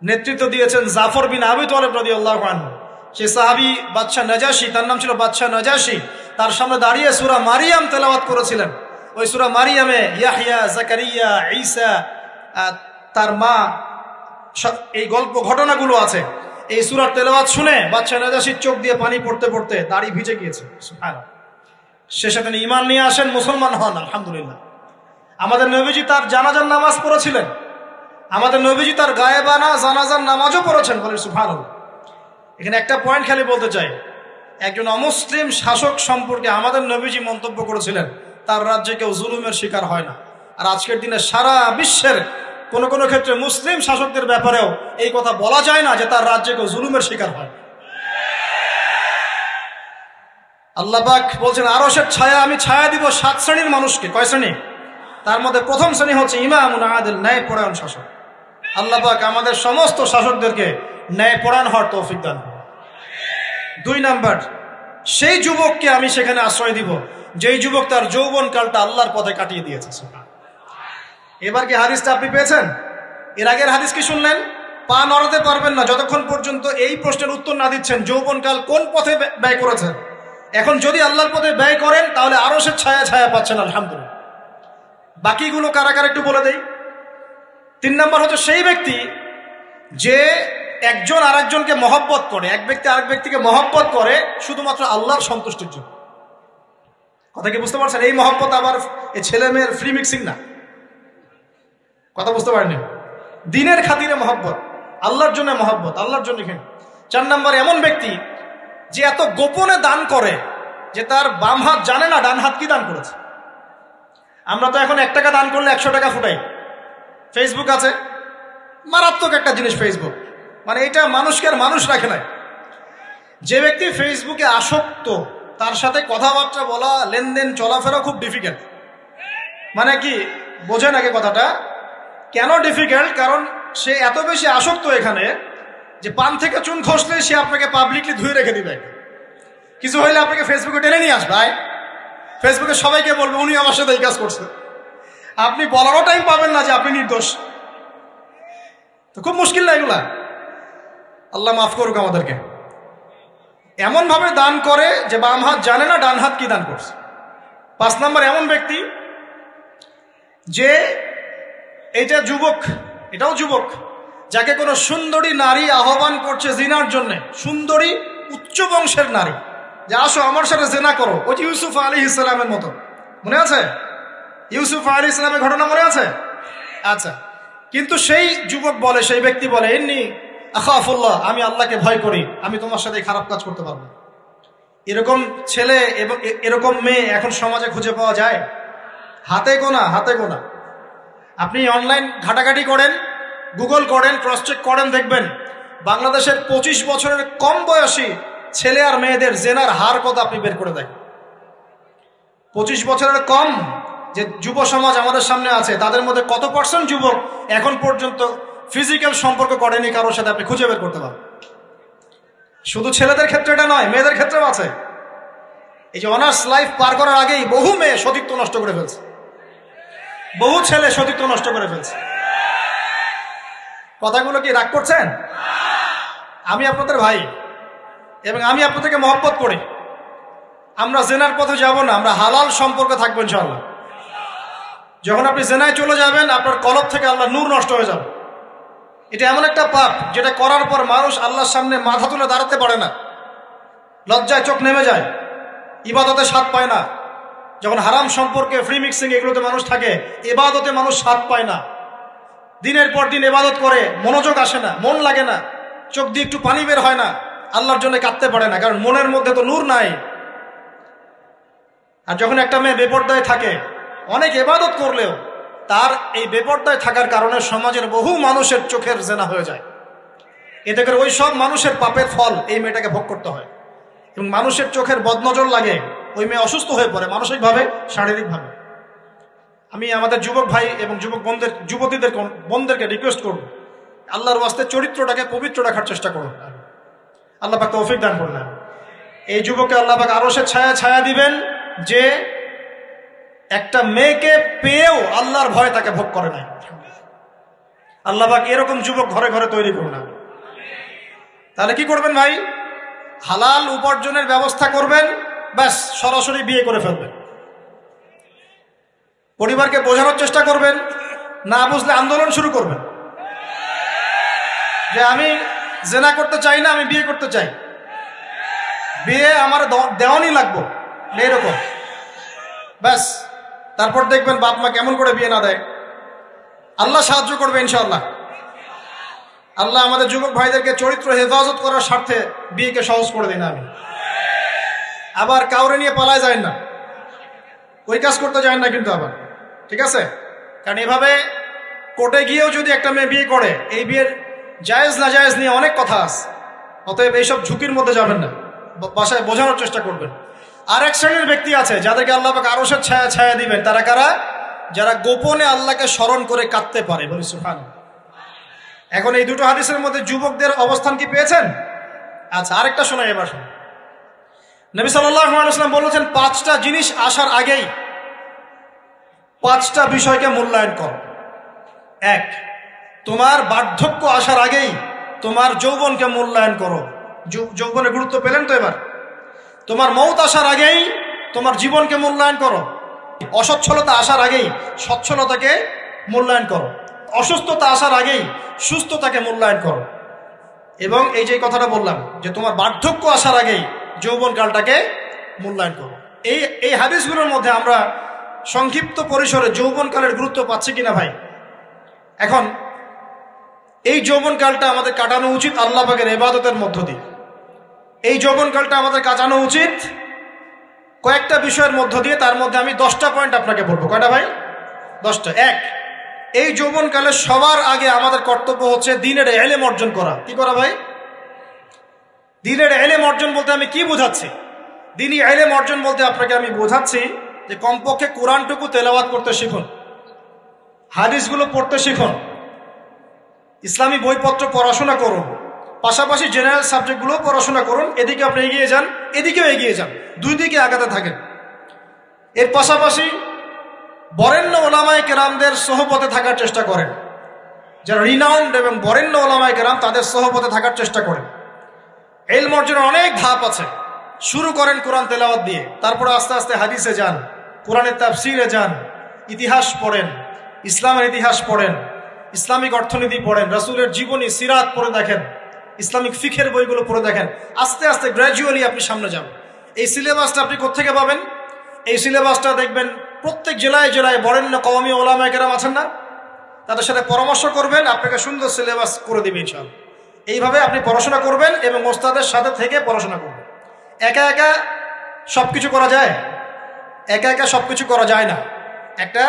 নেতৃত্ব দিয়েছেন জাফর বিন আবি তালিব রাদিয়াল্লাহু আনহু। সেই সাহাবী বাদশাহ নাজাশী, তার নাম ছিল বাদশাহ নাজাশী, তার সামনে দাঁড়িয়ে সূরা মারিয়াম তেলাওয়াত করেছিলেন। ওই সূরা মারিয়ামে ইয়াহইয়া, জাকারিয়া, ঈসা, তার মা, এই গল্প ঘটনাগুলো আছে। এই সূরার তেলাওয়াত শুনে বাদশাহ নাজাশীর চোখ দিয়ে পানি পড়তে পড়তে দাড়ি ভিজে গিয়েছে। সুবহানাল্লাহ। শেষে তিনি ঈমান নিয়ে আসেন, মুসলমান হন, আলহামদুলিল্লাহ। আমাদের নবীজি তার জানাজার নামাজ পড়েছিলেন, আমাদের নবীজি তার গায়েবানা জানাজার নামাজও পড়েছেন। বলেন সুবহানাল্লাহ। এখানে একটা পয়েন্ট খালি বলতে চাই, একজন অমুসলিম শাসক সম্পর্কে আমাদের নবীজি মন্তব্য করেছিলেন তার রাজ্যে কেউ জুলুমের শিকার হয় না। আর আজকের দিনে সারা বিশ্বের কোনো কোনো ক্ষেত্রে মুসলিম শাসকদের ব্যাপারেও এই কথা বলা যায় না যে তার রাজ্যে কেউ জুলুমের শিকার হয়। আল্লাহ পাক বলছেন আরশের ছায়া আমি ছায়া দিব 7 শ্রেণীর মানুষকে। কয় শ্রেণী? তার মধ্যে প্রথম শ্রেণী হচ্ছে ইমামুন আদিল, ন্যায়পরায়ণ শাসক। আল্লাহ পাক আমাদের সমস্ত শাসকদেরকে ন্যায়পরায়ণ হওয়ার তৌফিক দান করুন। 2 নাম্বার, সেই যুবককে আমি সেখানে আশ্রয় দিব যেই যুবক তার যৌবনকালটা আল্লাহর পথে কাটিয়ে দিয়েছে। এবার কি হাদিসটা আপনি পেয়েছেন? এর আগের হাদিস কি শুনলেন? পা নড়াতে পারবেন না যতক্ষণ পর্যন্ত এই প্রশ্নের উত্তর না দিচ্ছেন যৌবনকাল কোন পথে ব্যয় করেছেন। এখন যদি আল্লাহর পথে ব্যয় করেন তাহলে আরশের ছায়া ছায়া পাচ্ছেন আলহামদুলিল্লাহ। বাকিগুলো কারা কারা একটু বলে দেই। 3 নাম্বার হচ্ছে সেই ব্যক্তি যে একজন আরেকজনকে মহব্বত করে, এক ব্যক্তি আরেক ব্যক্তিকে মহব্বত করে শুধুমাত্র আল্লাহর সন্তুষ্টির জন্য। কথা কি বুঝতে পারছেন? এই মহব্বত আবার এই ছেলে মেয়ের ফ্রি মিক্সিং না। কথা বুঝতে পারেনি? দিনের খাতিরে মহব্বত, আল্লাহর জন্য মহব্বত, আল্লাহর জন্য। 4 নাম্বার এমন ব্যক্তি যে এত গোপনে দান করে যে তার বাম হাত জানে না ডান হাত কি দান করেছে। আমরা তো এখন 1 টাকা দান করলে 100 টাকা ফুটাই। ফেসবুক আছে, মারাত্মক একটা জিনিস ফেসবুক, মানে এটা মানুষকে আর মানুষ রাখে না। যে ব্যক্তি ফেসবুকে আসক্ত তার সাথে কথাবার্তা বলা, লেনদেন, চলাফেরা খুব ডিফিকাল্ট। মানে কি বোঝেন আগে কথাটা? কেন ডিফিকাল্ট? কারণ সে এত বেশি আসক্ত এখানে যে পান থেকে চুন খসলে সে আপনাকে পাবলিকলি ধুয়ে রেখে দিবে। কিছু হইলে আপনাকে ফেসবুকে টেনে নিয়ে আসবে, ফেসবুকে সবাইকে বলবে উনি আমার সাথে এই কাজ করছে। আপনি বলারও টাইম পাবেন না যে আপনি নির্দোষ। তো খুব মুশকিল না এগুলা। আল্লাহ মাফ করুক আমাদেরকে। এমন ভাবে দান করে যে বাম হাত জানে না ডান হাত কি দান করছে। 5 নাম্বার এমন ব্যক্তি যে এইটা যুবক, এটাও যুবক, যাকে কোনো সুন্দরী নারী আহ্বান করছে জিনার জন্য, সুন্দরী উচ্চ বংশের নারী, যে আসো আমার সাথে জেনা করো। ওই যে ইউসুফ আলাইহিস সালামের মতো, মনে আছে? ইউসুফ আলাইহিস সালামের ঘটনা মনে আছে? আচ্ছা, কিন্তু সেই যুবক বলে, সেই ব্যক্তি বলে ইন্নী আখাফুল্লাহ, আমি আল্লাহকে ভয় করি, আমি তোমার সাথে খারাপ কাজ করতে পারবো। এরকম ছেলে এবং এরকম মেয়ে এখন সমাজে খুঁজে পাওয়া যায়? হাতে গোনা, হাতে গোনা। আপনি অনলাইন ঘাটাঘাটি করেন, গুগল করেন, ক্রস চেক করেন, দেখবেন বাংলাদেশের 25 বছরের কম বয়সী ছেলে আর মেয়েদের জেনার হার কত আপনি বের করে দেখেন। 25 বছরের কম যে যুব সমাজ আমাদের সামনে আছে তাদের মধ্যে কত % যুবক এখন পর্যন্ত ফিজিক্যাল সম্পর্ক করেনি কারোর সাথে, আপনি খুঁজে বের করতে পারেন। শুধু ছেলেদের ক্ষেত্রে এটা নয়, মেয়েদের ক্ষেত্রেও আছে। এই যে অনার্স লাইফ পার করার আগেই বহু মেয়ে সতীত্ব নষ্ট করে ফেলছে, বহু ছেলে সতীত্ব নষ্ট করে ফেলছে। কথাগুলো কি রাগ করছেন? আমি আপনাদের ভাই এবং আমি আপনাদেরকে মহব্বত করি। আমরা জেনার পথে যাব না, আমরা হালাল সম্পর্কে থাকবো ইনশাআল্লাহ। যখন আপনি জেনায় চলে যাবেন আপনার কলব থেকে আল্লাহ নূর নষ্ট হয়ে যাবে। এটা এমন একটা পাপ যেটা করার পর মানুষ আল্লাহর সামনে মাথা তুলে দাঁড়াতে পারে না, লজ্জায় চোখ নেমে যায়, ইবাদতে স্বাদ পায় না। যখন হারাম সম্পর্কে, ফ্রি মিক্সিং, এগুলোতে মানুষ থাকে, ইবাদতে মানুষ স্বাদ পায় না। দিনের পর দিন ইবাদত করে মনোযোগ আসে না, মন লাগে না, চোখ দিয়ে একটু পানি বের হয় না, আল্লাহর জন্য কাঁদতে পারে না, কারণ মনের মধ্যে তো নূর নাই। আর যখন একটা মেয়ে বেপরদায় থাকে, অনেক ইবাদত করলেও তার এই বেপরদায় থাকার কারণে সমাজের বহু মানুষের চোখের জেনা হয়ে যায়। এতে করে ওই সব মানুষের পাপের ফল এই মেয়েটাকে ভোগ করতে হয় এবং মানুষের চোখের বদনজর লাগে, ওই মেয়ে অসুস্থ হয়ে পড়ে মানসিকভাবে, শারীরিকভাবে। আমি আমাদের যুবক ভাই এবং যুবতীদের বোনদেরকে রিকোয়েস্ট করব, আল্লাহর ওয়াস্তে চরিত্রটাকে পবিত্র রাখার চেষ্টা করুন। আল্লাহ পাক তৌফিক দান করলেন। এই যুবককে আল্লাহ পাক আরশের ছায়া ছায়া দিবেন যে একটা মেয়েকে পেয়েও আল্লাহর ভয় তাকে ভোগ করে নাই। আল্লাহ পাক এরকম যুবক ঘরে ঘরে তৈরি করুন। তাহলে কি করবেন ভাই? হালাল উপার্জনের ব্যবস্থা করবেন, ব্যাস সরাসরি বিয়ে করে ফেলবেন। পরিবারকে বোঝানোর চেষ্টা করবেন, না বুঝলে আন্দোলন শুরু করবেন যে আমি জেনা করতে চাই না, আমি বিয়ে করতে চাই, বিয়ে আমার দেওয়ানি লাগবো, এরকম। ব্যাস তারপর দেখবেন বাপ মা কেমন করে বিয়ে না দেয়। আল্লাহ সাহায্য করবে ইনশাআল্লাহ। আল্লাহ আমাদের যুবক ভাইদেরকে চরিত্র হেফাজত করার স্বার্থে বিয়েকে সহজ করে দিন। আমি আবার কাউরে নিয়ে পালায় যায় না, ওই কাজ করতে যায় না কিন্তু আবার, ঠিক আছে? কারণ এভাবে কোর্টে গিয়েও যদি একটা মেয়ে বিয়ে করে, এই বিয়ের জায়েজ না জায়েজ নিয়ে অনেক কথা আছে। অতএব এইসব ঝুঁকির মধ্যে যাবেন না, বাসায় বোঝানোর চেষ্টা করবেন। আর এক শ্রেণীর ব্যক্তি আছে যাদেরকে আল্লাহ পাক আরশের ছায়া ছায়া দিবেন। তারা কারা? যারা গোপনে আল্লাহকে স্মরণ করে কাঁদতে পারে। বলি সুবহানাল্লাহ। এখন এই দুটো হাদিসের মধ্যে যুবকদের অবস্থান কি পেয়েছেন? আচ্ছা, আরেকটা শোনাই এবার। নবী সাল্লাল্লাহু আলাইহি ওয়াসাল্লাম বলেছেন, 5টা জিনিস আসার আগেই 5টা বিষয়কে মূল্যায়ন করো। 1, তোমার বার্ধক্য আসার আগেই তোমার যৌবনকে মূল্যায়ন করো। যৌবনের গুরুত্ব পেলেন তো এবার? তোমার মৌত আসার আগেই তোমার জীবনকে মূল্যায়ন করো। অসচ্ছলতা আসার আগেই সচ্ছলতাকে মূল্যায়ন করো। অসুস্থতা আসার আগেই সুস্থতাকে মূল্যায়ন করো। এবং এই যে কথাটা বললাম যে তোমার বার্ধক্য আসার আগেই যৌবনকালটাকে মূল্যায়ন করো। এই হাদিসগুলোর মধ্যে আমরা সংক্ষিপ্ত পরিসরে যৌবনকালের গুরুত্ব পাচ্ছি কিনা ভাই? এখন এই যৌবনকালটা আমাদের কাটানো উচিত আল্লাহ পাকের ইবাদতের মধ্য দিয়ে। এই যৌবনকালটা আমাদের কাটানো উচিত কয়েকটা বিষয়ের মধ্য দিয়ে। তার মধ্যে আমি 10টা পয়েন্ট আপনাকে বলবো। কয়টা ভাই? 10টা। 1, এই যৌবনকালে সবার আগে আমাদের কর্তব্য হচ্ছে দ্বীনের ইলম অর্জন করা। কি করা ভাই? দ্বীনের ইলম অর্জন বলতে আমি কি বোঝাচ্ছি? দ্বীনি ইলম অর্জন বলতে আপনাকে আমি বোঝাচ্ছি যে কমপক্ষে কোরআনটুকু তেলাওয়াত করতে শিখুন, হাদিসগুলো পড়তে শিখুন, ইসলামী বইপত্র পড়াশোনা করুন, পাশাপাশি জেনারেল সাবজেক্টগুলো পড়াশোনা করুন। এদিকে আপনি এগিয়ে যান, এদিকেও এগিয়ে যান, দুই দিকে আগাতে থাকেন। এর পাশাপাশি বরেণ্য ওলামায়ে কেরামদের সোহবতে থাকার চেষ্টা করেন। যারা রিনাউন্ড এবং বরেণ্য ওলামায়ে কেরাম, তাদের সোহবতে থাকার চেষ্টা করেন। ইলম অর্জনের অনেক ধাপ আছে। শুরু করেন কোরআন তেলাওয়াত দিয়ে, তারপরে আস্তে আস্তে হাদিসে যান, কোরআনের তাফসিরে যান, ইতিহাস পড়েন, ইসলামের ইতিহাস পড়েন, ইসলামিক অর্থনীতি পড়েন, রাসূলের জীবনী সিরাত পড়ে দেখেন, ইসলামিক ফিখের বইগুলো পড়ে দেখেন। আস্তে আস্তে গ্র্যাজুয়ালি আপনি সামনে যান। এই সিলেবাসটা আপনি কোত্থেকে পাবেন? এই সিলেবাসটা দেখবেন প্রত্যেক জেলায় জেলায় বরেণ্য কওমি ওলামায়ে কেরাম আছেন না, তাদের সাথে পরামর্শ করবেন, আপনাকে সুন্দর সিলেবাস করে দিবে ইনশাআল্লাহ। এইভাবে আপনি পড়াশোনা করবেন এবং ওস্তাদের সাথে থেকে পড়াশোনা করবেন। একা একা সবকিছু করা যায়? একা একা সবকিছু করা যায় না। একটা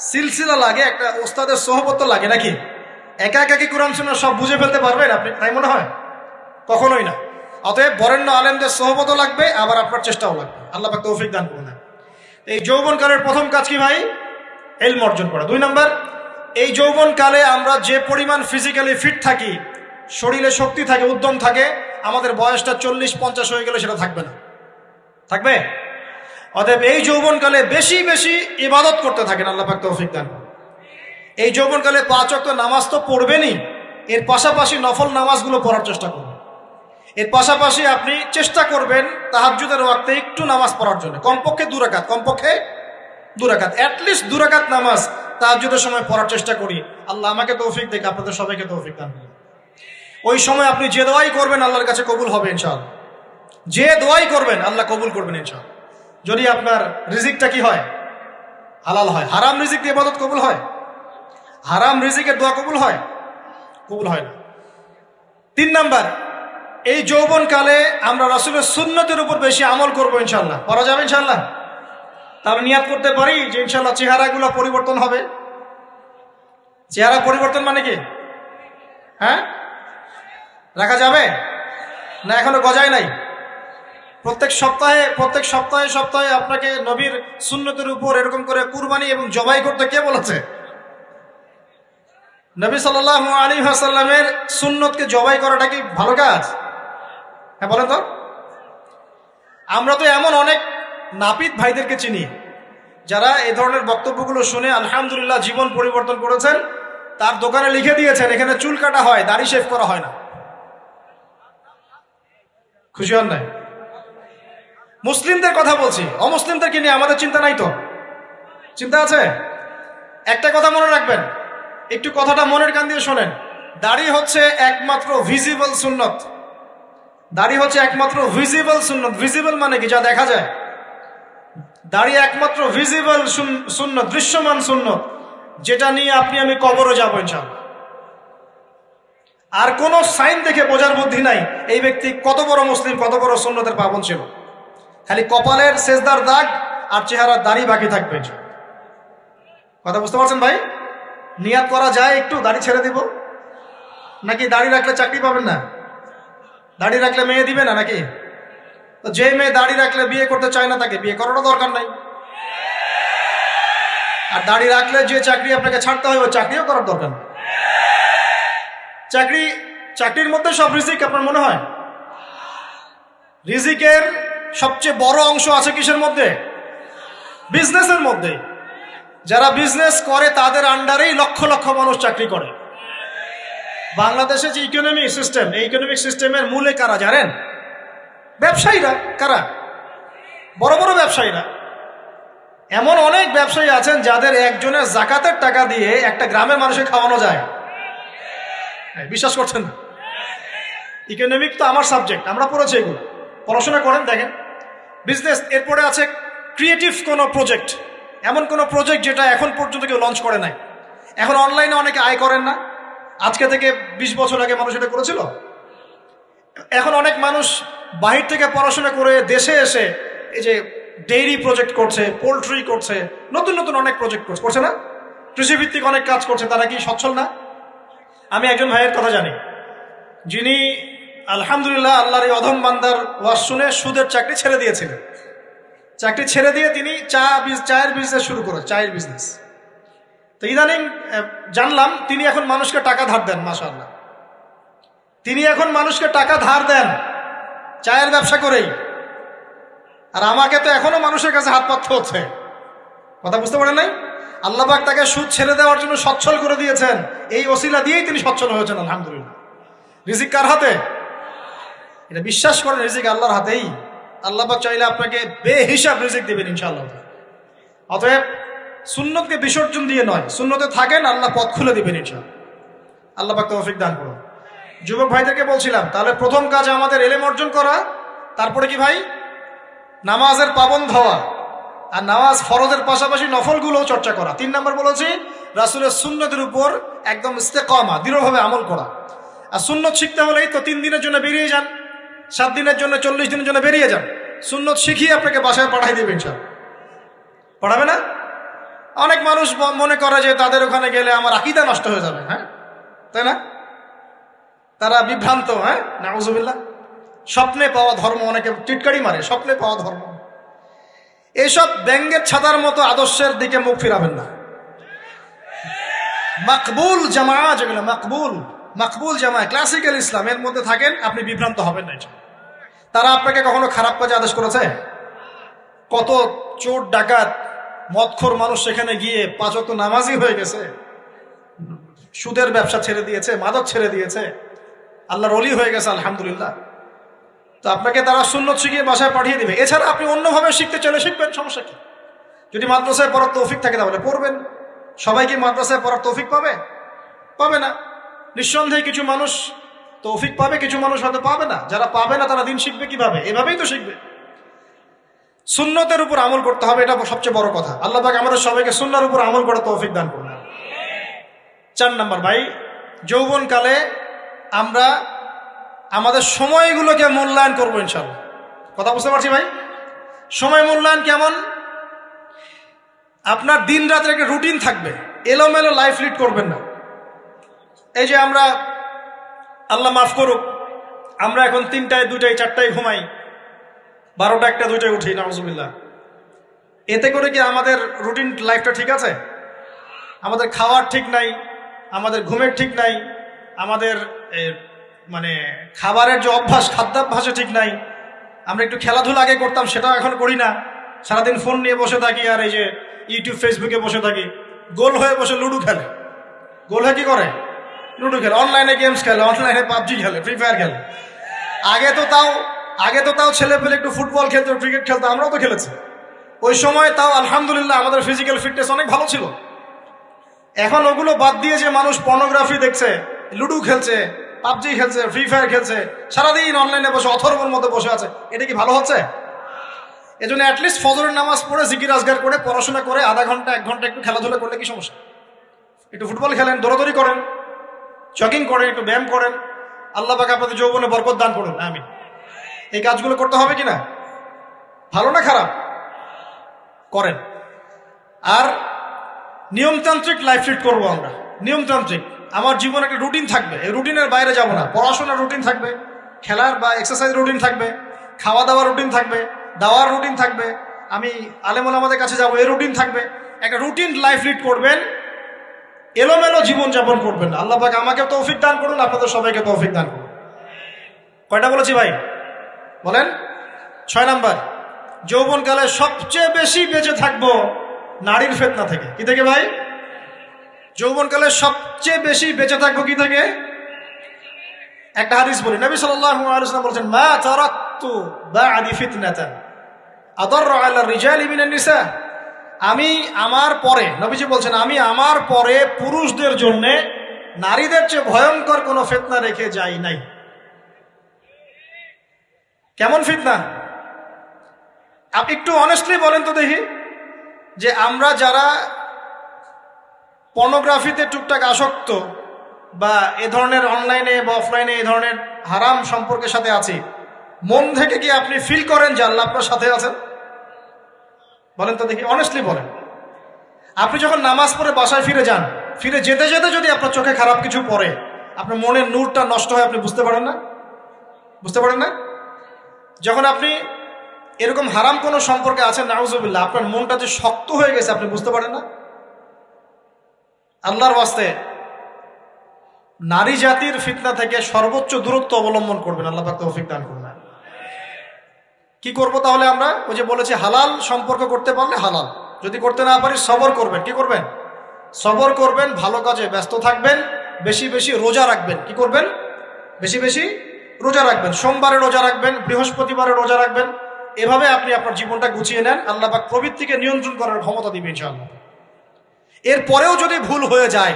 সিলসিলা লাগে, একটা ওস্তাদের সোহবত লাগে নাকি? একা একা কি কোরআন সুন্নাহ সব বুঝে ফেলতে পারবেন আপনি? তাই মনে হয়? কখনোই না। অতএব বরেণ্য আলেমদের সোহবতও লাগবে, আবার আপনার চেষ্টাও লাগবে। আল্লাহ পাক তৌফিক দান করুন। এই যৌবনকালের প্রথম কাজ কি ভাই? ইলম অর্জন করা। 2 নম্বর, এই যৌবনকালে আমরা যে পরিমাণ ফিজিক্যালি ফিট থাকি, শরীরে শক্তি থাকে, উদ্যম থাকে, আমাদের বয়সটা 40-50 হয়ে গেলে সেটা থাকবে না। থাকবে? অতএব এই যৌবনকালে বেশি বেশি ইবাদত করতে থাকেন। আল্লাহ পাক তৌফিক দান করুন। এই যৌবনকালে 5 ওয়াক্ত নামাজ তো পড়বেনই, এর পাশাপাশি নফল নামাজগুলো পড়ার চেষ্টা করবেন। এর পাশাপাশি আপনি চেষ্টা করবেন তাহাজ্জুদের ওয়াক্তে একটু নামাজ পড়ার জন্য, কমপক্ষে 2 রাকাত, কমপক্ষে 2 রাকাত, অ্যাটলিস্ট 2 রাকাত নামাজ তাহাজ্জুদের সময় পড়ার চেষ্টা করি। আল্লাহ আমাকে তৌফিক দেখ, আপনাদের সবাইকে তৌফিক দান করুন। ওই সময় আপনি যে দোয়াই করবেন আল্লাহর কাছে কবুল হবে ইনশাআল্লাহ। যে দোয়াই করবেন আল্লাহ কবুল করবেন ইনশাআল্লাহ। যদি আপনার রিজিকটা কি হয়? হালাল হয়। হারাম রিজিক দিয়ে ইবাদত কবুল হয়? হারাম রিজিকের দোয়া কবুল হয়? কবুল হয় না। 3 নাম্বার, এই যৌবনকালে আমরা রাসূলের সুন্নতের উপর বেশি আমল করবো ইনশাআল্লাহ। করা যাবে ইনশাআল্লাহ? তাহলে নিয়াত করতে পারি যে ইনশাআল্লাহ চেহারাগুলো পরিবর্তন হবে। চেহারা পরিবর্তন মানে কি? হ্যাঁ, রাখা যাবে না? এখনো গজায় নাই। প্রত্যেক সপ্তাহে আপনাকে নবীর সুন্নতের উপর এরকম করে কুরবানি এবং জবাই করতে কে বলেছে? নবী সাল্লাল্লাহু আলাইহি ওয়াসাল্লামের সুন্নতকে জবাই করাটা কি ভালো কাজ? হ্যাঁ বলেন তো। আমরা তো এমন অনেক নাপিত ভাইদেরকে চিনি যারা এই ধরনের বক্তব্যগুলো শুনে আলহামদুলিল্লাহ জীবন পরিবর্তন করেছেন। তার দোকানে লিখে দিয়েছেন এখানে চুল কাটা হয়, দাড়ি শেভ করা হয় না। খুশি হন নাই? মুসলিমদের কথা বলছি, অমুসলিমদেরকে নিয়ে আমাদের চিন্তা নাই তো? চিন্তা আছে। একটা কথা মনে রাখবেন, একটু কথাটা মনের কান দিয়ে শোনেন। দাড়ি হচ্ছে একমাত্র ভিজিবল সুন্নত। দাড়ি হচ্ছে একমাত্র ভিজিবল সুন্নত। ভিজিবল মানে কি? যা দেখা যায়। দাড়ি একমাত্র ভিজিবল সুন্নত, দৃশ্যমান সুন্নত, যেটা নিয়ে আপনি আমি কবরে যাবো ইনশাআল্লাহ। আর কোন সাইন দেখে বোঝার বুদ্ধি নাই এই ব্যক্তি কত বড় মুসলিম, কত বড় সুন্নতের পাবন ছিল। খালি কপালের সেজদার দাগ আর চেহারার দাড়ি বাকি থাকবে। কথা বুঝতে পারছেন ভাই? নিয়াত করা যায় একটু দাড়ি ছেড়ে দিব, নাকি দাড়ি রাখলে চাকরি পাবেন না? দাড়ি রাখলে মেয়ে দিবে না নাকি? তো যে মেয়ে দাড়ি রাখলে বিয়ে করতে চায় না তাকে বিয়ে করারও দরকার নাই। আর দাড়ি রাখলে যে চাকরি আপনাকে ছাড়তে হয় ওই চাকরিও করার দরকার নেই। চাকরির মধ্যে সব রিজিক আপনার মনে হয়? রিজিকের সবচেয়ে বড় অংশ আছে কিসের মধ্যে? বিজনেসের মধ্যে। যারা বিজনেস করে তাদের আন্ডারেই লক্ষ লক্ষ মানুষ চাকরি করে। বাংলাদেশে যে ইকোনমিক সিস্টেম, এই ইকোনমিক সিস্টেমের মূলে কারা জানেন? ব্যবসায়ীরা। কারা? বড় বড় ব্যবসায়ীরা। এমন অনেক ব্যবসায়ী আছেন যাদের একজনের জাকাতের টাকা দিয়ে একটা গ্রামের মানুষকে খাওয়ানো যায়। বিশ্বাস করছেন না? ইকোনমিক তো আমার সাবজেক্ট, আমরা পড়েছি এগুলো, পড়াশোনা করেন দেখেন। বিজনেস, এরপরে আছে ক্রিয়েটিভ কোনো প্রজেক্ট, এমন কোনো প্রজেক্ট যেটা এখন পর্যন্ত কেউ লঞ্চ করে নাই। এখন অনলাইনে অনেকে আয় করেন না, আজকে থেকে 20 বছর আগে মানুষ এটা করেছিল। এখন অনেক মানুষ বাহির থেকে পড়াশোনা করে দেশে এসে এই যে ডেইরি প্রজেক্ট করছে, পোলট্রি করছে, নতুন নতুন অনেক প্রজেক্ট করছে না? কৃষিভিত্তিক অনেক কাজ করছে। তারা কি সচ্ছল না? আমি একজন ভাইয়ের কথা জানি, যিনি আলহামদুলিল্লাহ আল্লাহর এই অধম বান্দার ওয়াজ শুনে সুদের চাকরি ছেড়ে দিয়েছিলেন। চাকরি ছেড়ে দিয়ে তিনি চায়ের বিজনেস শুরু করে, চায়ের বিজনেস। তো ইদানিং জানলাম তিনি এখন মানুষকে টাকা ধার দেন। মাশাআল্লাহ, তিনি এখন মানুষকে টাকা ধার দেন চায়ের ব্যবসা করেই। আর আমাকে তো এখনো মানুষের কাছে হাত পাততে হচ্ছে। কথা বুঝতে পারেন নাই? আল্লাহ পাক তাকে সুদ ছেড়ে দেওয়ার জন্য সচ্ছল করে দিয়েছেন। এই ওসিলা দিয়েই তিনি সচ্ছল হয়েছেন আলহামদুলিল্লাহ। রিজিক কার হাতে? এটা বিশ্বাস করেন, রিজিক আল্লাহর হাতেই। আল্লাহ পাক চাইলে আপনাকে বেহিসাব রিজিক দিবেন ইনশাআল্লাহ। অতএব সুন্নতকে বিসর্জন দিয়ে নয়, সুন্নতে থাকেন, আল্লাহ পথ খুলে দিবেন ইনশাআল্লাহ। আল্লাহ পাক তৌফিক দান করুন। যুবক ভাইদেরকে বলছিলাম, তাহলে প্রথম কাজ আমাদের ইলম অর্জন করা, তারপরে কি ভাই? নামাজের পাবন্দ হওয়া, আর নামাজ ফরজের পাশাপাশি নফলগুলোও চর্চা করা। 3 নম্বর বলেছি রাসূলের সুন্নতের উপর একদম ইস্তেকামা, দৃঢ়ভাবে আমল করা। আর সুন্নত শিখতে হলেই তো 3 দিনের জন্য বেরিয়ে যান, 7 দিনের জন্য, 40 দিনের জন্য বেরিয়ে যান। সুন্নত শিখিয়ে আপনাকে বাসায় পাঠাই দেবে ইনশাআল্লাহ। পড়াবে না? অনেক মানুষ মনে করে যে তাদের ওখানে গেলে আমার আকীদা নষ্ট হয়ে যাবে। হ্যাঁ, তাই না? তারা বিভ্রান্ত। হ্যাঁ, নাউজুবিল্লাহ। স্বপ্নে পাওয়া ধর্ম, অনেকে টিটকারি মারে, স্বপ্নে পাওয়া ধর্ম। এইসব ব্যঙ্গের ছাতার মতো আদর্শের দিকে মুখ ফিরাবেন না। মাকবুল জামা, যেগুলো মাকবুল জামা, ক্লাসিক্যাল ইসলামের মধ্যে থাকেন, আপনি বিভ্রান্ত হবেন না। তারা আপনাকে কখনো খারাপ কাজে আদেশ করেছে? কত চোর ডাকাত মদখোর মানুষ সেখানে গিয়ে 5 ওয়াক্ত নামাজি হয়ে গেছে, সুদের ব্যবসা ছেড়ে দিয়েছে, মাদক ছেড়ে দিয়েছে, আল্লাহর ওলি হয়ে গেছে আলহামদুলিল্লাহ। তো আপনাকে তারা সুন্নত শিখিয়ে বাসায় পাঠিয়ে দিবে। এছাড়া আপনি অন্যভাবে শিখতে চলে শিখবেন, সমস্যা কি? যদি মাদ্রাসায় পড়ার তৌফিক থাকে তাহলে পড়বেন। সবাই কি মাদ্রাসায় পড়ার তৌফিক পাবে? পাবে না। নিঃসন্দেহে কিছু মানুষ তৌফিক পাবে, কিছু মানুষ হয়তো পাবে না। যারা পাবে না তারা দিন শিখবে কিভাবে? এভাবেই তো শিখবে। সুন্নতের উপর আমল করতে হবে, এটা সবচেয়ে বড় কথা। আল্লাহ পাক আমাদের সবাইকে সুন্নাহর উপর আমল করার তৌফিক দান করুন। 4 নম্বর ভাই, যৌবনকালে আমরা আমাদের সময়গুলোকে মূল্যায়ন করবো ইনশাআল্লাহ। কথা বুঝতে পারছি ভাই? সময় মূল্যায়ন কেমন? আপনার দিন রাতের একটা রুটিন থাকবে, এলোমেলো লাইফ লিড করবেন না। এই যে আমরা, আল্লাহ মাফ করুক, আমরা এখন 3টায় 2টায় 4টায় ঘুমাই, 12টা 1টা 2টায় উঠি, নাউজুবিল্লাহ। এতে করে কি আমাদের রুটিন লাইফটা ঠিক আছে? আমাদের খাওয়ার ঠিক নাই, আমাদের ঘুমের ঠিক নাই, আমাদের মানে খাবারের যে অভ্যাস, খাদ্যাভ্যাসে ঠিক নাই। আমরা একটু খেলাধুলা আগে করতাম, সেটাও এখন করি না। সারাদিন ফোন নিয়ে বসে থাকি, আর এই যে ইউটিউব ফেসবুকে বসে থাকি। গোল হয়ে বসে লুডো খেলে। গোল হয়ে কি করে? লুডো খেলে, অনলাইনে গেমস খেলে, অনলাইনে পাবজি খেলে, ফ্রি ফায়ার খেলে। আগে তো তাও ছেলে পেলে একটু ফুটবল খেলতো, ক্রিকেট খেলতো, আমরাও তো খেলেছি। ওই সময় তাও আলহামদুলিল্লাহ আমাদের ফিজিক্যাল ফিটনেস অনেক ভালো ছিল। এখন ওগুলো বাদ দিয়ে যে মানুষ পর্নোগ্রাফি দেখছে, লুডো খেলছে, পাবজি খেলছে, ফ্রি ফায়ার খেলছে, সারাদিন অনলাইনে বসে অথর্বর মধ্যে বসে আছে, এটা কি ভালো হচ্ছে? এজন্য অ্যাটলিস্ট ফজরের নামাজ পড়ে জিকির আজগার করে পড়াশোনা করে আধা ঘন্টা 1 ঘন্টা একটু খেলাধুলা করলে কি সমস্যা? একটু ফুটবল খেলেন, দৌড়াদৌড়ি করেন, জগিং করেন, একটু ব্যায়াম করেন। আল্লাহ পাক আপনাদের যৌবনে বরকত দান করুন, আমিন। এই কাজগুলো করতে হবে কিনা? ভালো না খারাপ? করেন। আর নিয়মতান্ত্রিক লাইফ লিড করবো আমরা, নিয়মতান্ত্রিক। আমার জীবনে একটা রুটিন থাকবে, এই রুটিনের বাইরে যাব না। পড়াশোনার রুটিন থাকবে, খেলার বা এক্সারসাইজ রুটিন থাকবে, খাওয়া দাওয়ার রুটিন থাকবে, দাওয়ার রুটিন থাকবে, আমি আলেম ওলামাদের কাছে যাবো, এই রুটিন থাকবে। একটা রুটিন লাইফ লিড করবেন, এলোমেলো জীবন যাপন করবেন। আল্লাহ পাক আমাকে তৌফিক দান করুন, আপনাদের সবাইকে তৌফিক দান করুন। কয়টা বলেছি ভাই? বলেন। 6 নাম্বার, যৌবনকালে সবচেয়ে বেশি বেঁচে থাকবো নারীর ফিতনা থেকে। কি থেকে ভাই? যৌবনকালে সবচেয়ে বেশি বেঁচে থাকবো কি থেকে? একটা হাদিস বলি, নবী সাল্লাল্লাহু আলাইহি ওয়াসাল্লাম বলেছেন, মা তারাকতু বা'দি ফিতনাতান আদাররু আলা রিজালি মিনান নিসা। আমি আমার পরে, নবীজি বলছেন, আমি আমার পরে পুরুষদের জন্য নারীদের চেয়ে ভয়ঙ্কর কোন ফিতনা রেখে যাই নাই। কেমন ফিতনা? আপনি একটু অনেস্টলি বলেন তো দেখি, যে আমরা যারা পর্নোগ্রাফিতে টুকটাক আসক্ত বা এ ধরনের অনলাইনে বা অফলাইনে এই ধরনের হারাম সম্পর্কের সাথে আছি, মন থেকে কি আপনি ফিল করেন যে আল্লাহ আপনার সাথে আছেন? বলেন তো দেখি, অনেস্টলি বলেন। আপনি যখন নামাজ পড়ে বাসায় ফিরে যান, ফিরে যেতে যেতে যদি আপনার চোখে খারাপ কিছু পড়ে, আপনার মনের নূরটা নষ্ট হয়, আপনি বুঝতে পারেন না? বুঝতে পারেন না? যখন আপনি এরকম হারাম কোনো সম্পর্কে আছেন, নাউজুবিল্লাহ, আপনার মনটা যে শক্ত হয়ে গেছে, আপনি বুঝতে পারেন না? আল্লাহর ওয়াস্তে নারী জাতির ফিতনা থেকে সর্বোচ্চ দূরত্ব অবলম্বন করবেন। আল্লাহ পাক তৌফিক দান করুন। কি করব তাহলে আমরা? ওই যে বলেছি, হালাল সম্পর্ক করতে পারলে হালাল, যদি করতে না পারি সবর করবেন। কি করবেন? সবর করবেন, ভালো কাজে ব্যস্ত থাকবেন, বেশি বেশি রোজা রাখবেন। কি করবেন? বেশি বেশি রোজা রাখবেন। সোমবারে রোজা রাখবেন, বৃহস্পতিবারে রোজা রাখবেন। এভাবে আপনি আপনার জীবনটা গুছিয়ে নেন, আল্লাহ পাক প্রবৃত্তিকে নিয়ন্ত্রণ করার ক্ষমতা দিবেন ইনশাআল্লাহ। এরপরেও যদি ভুল হয়ে যায়,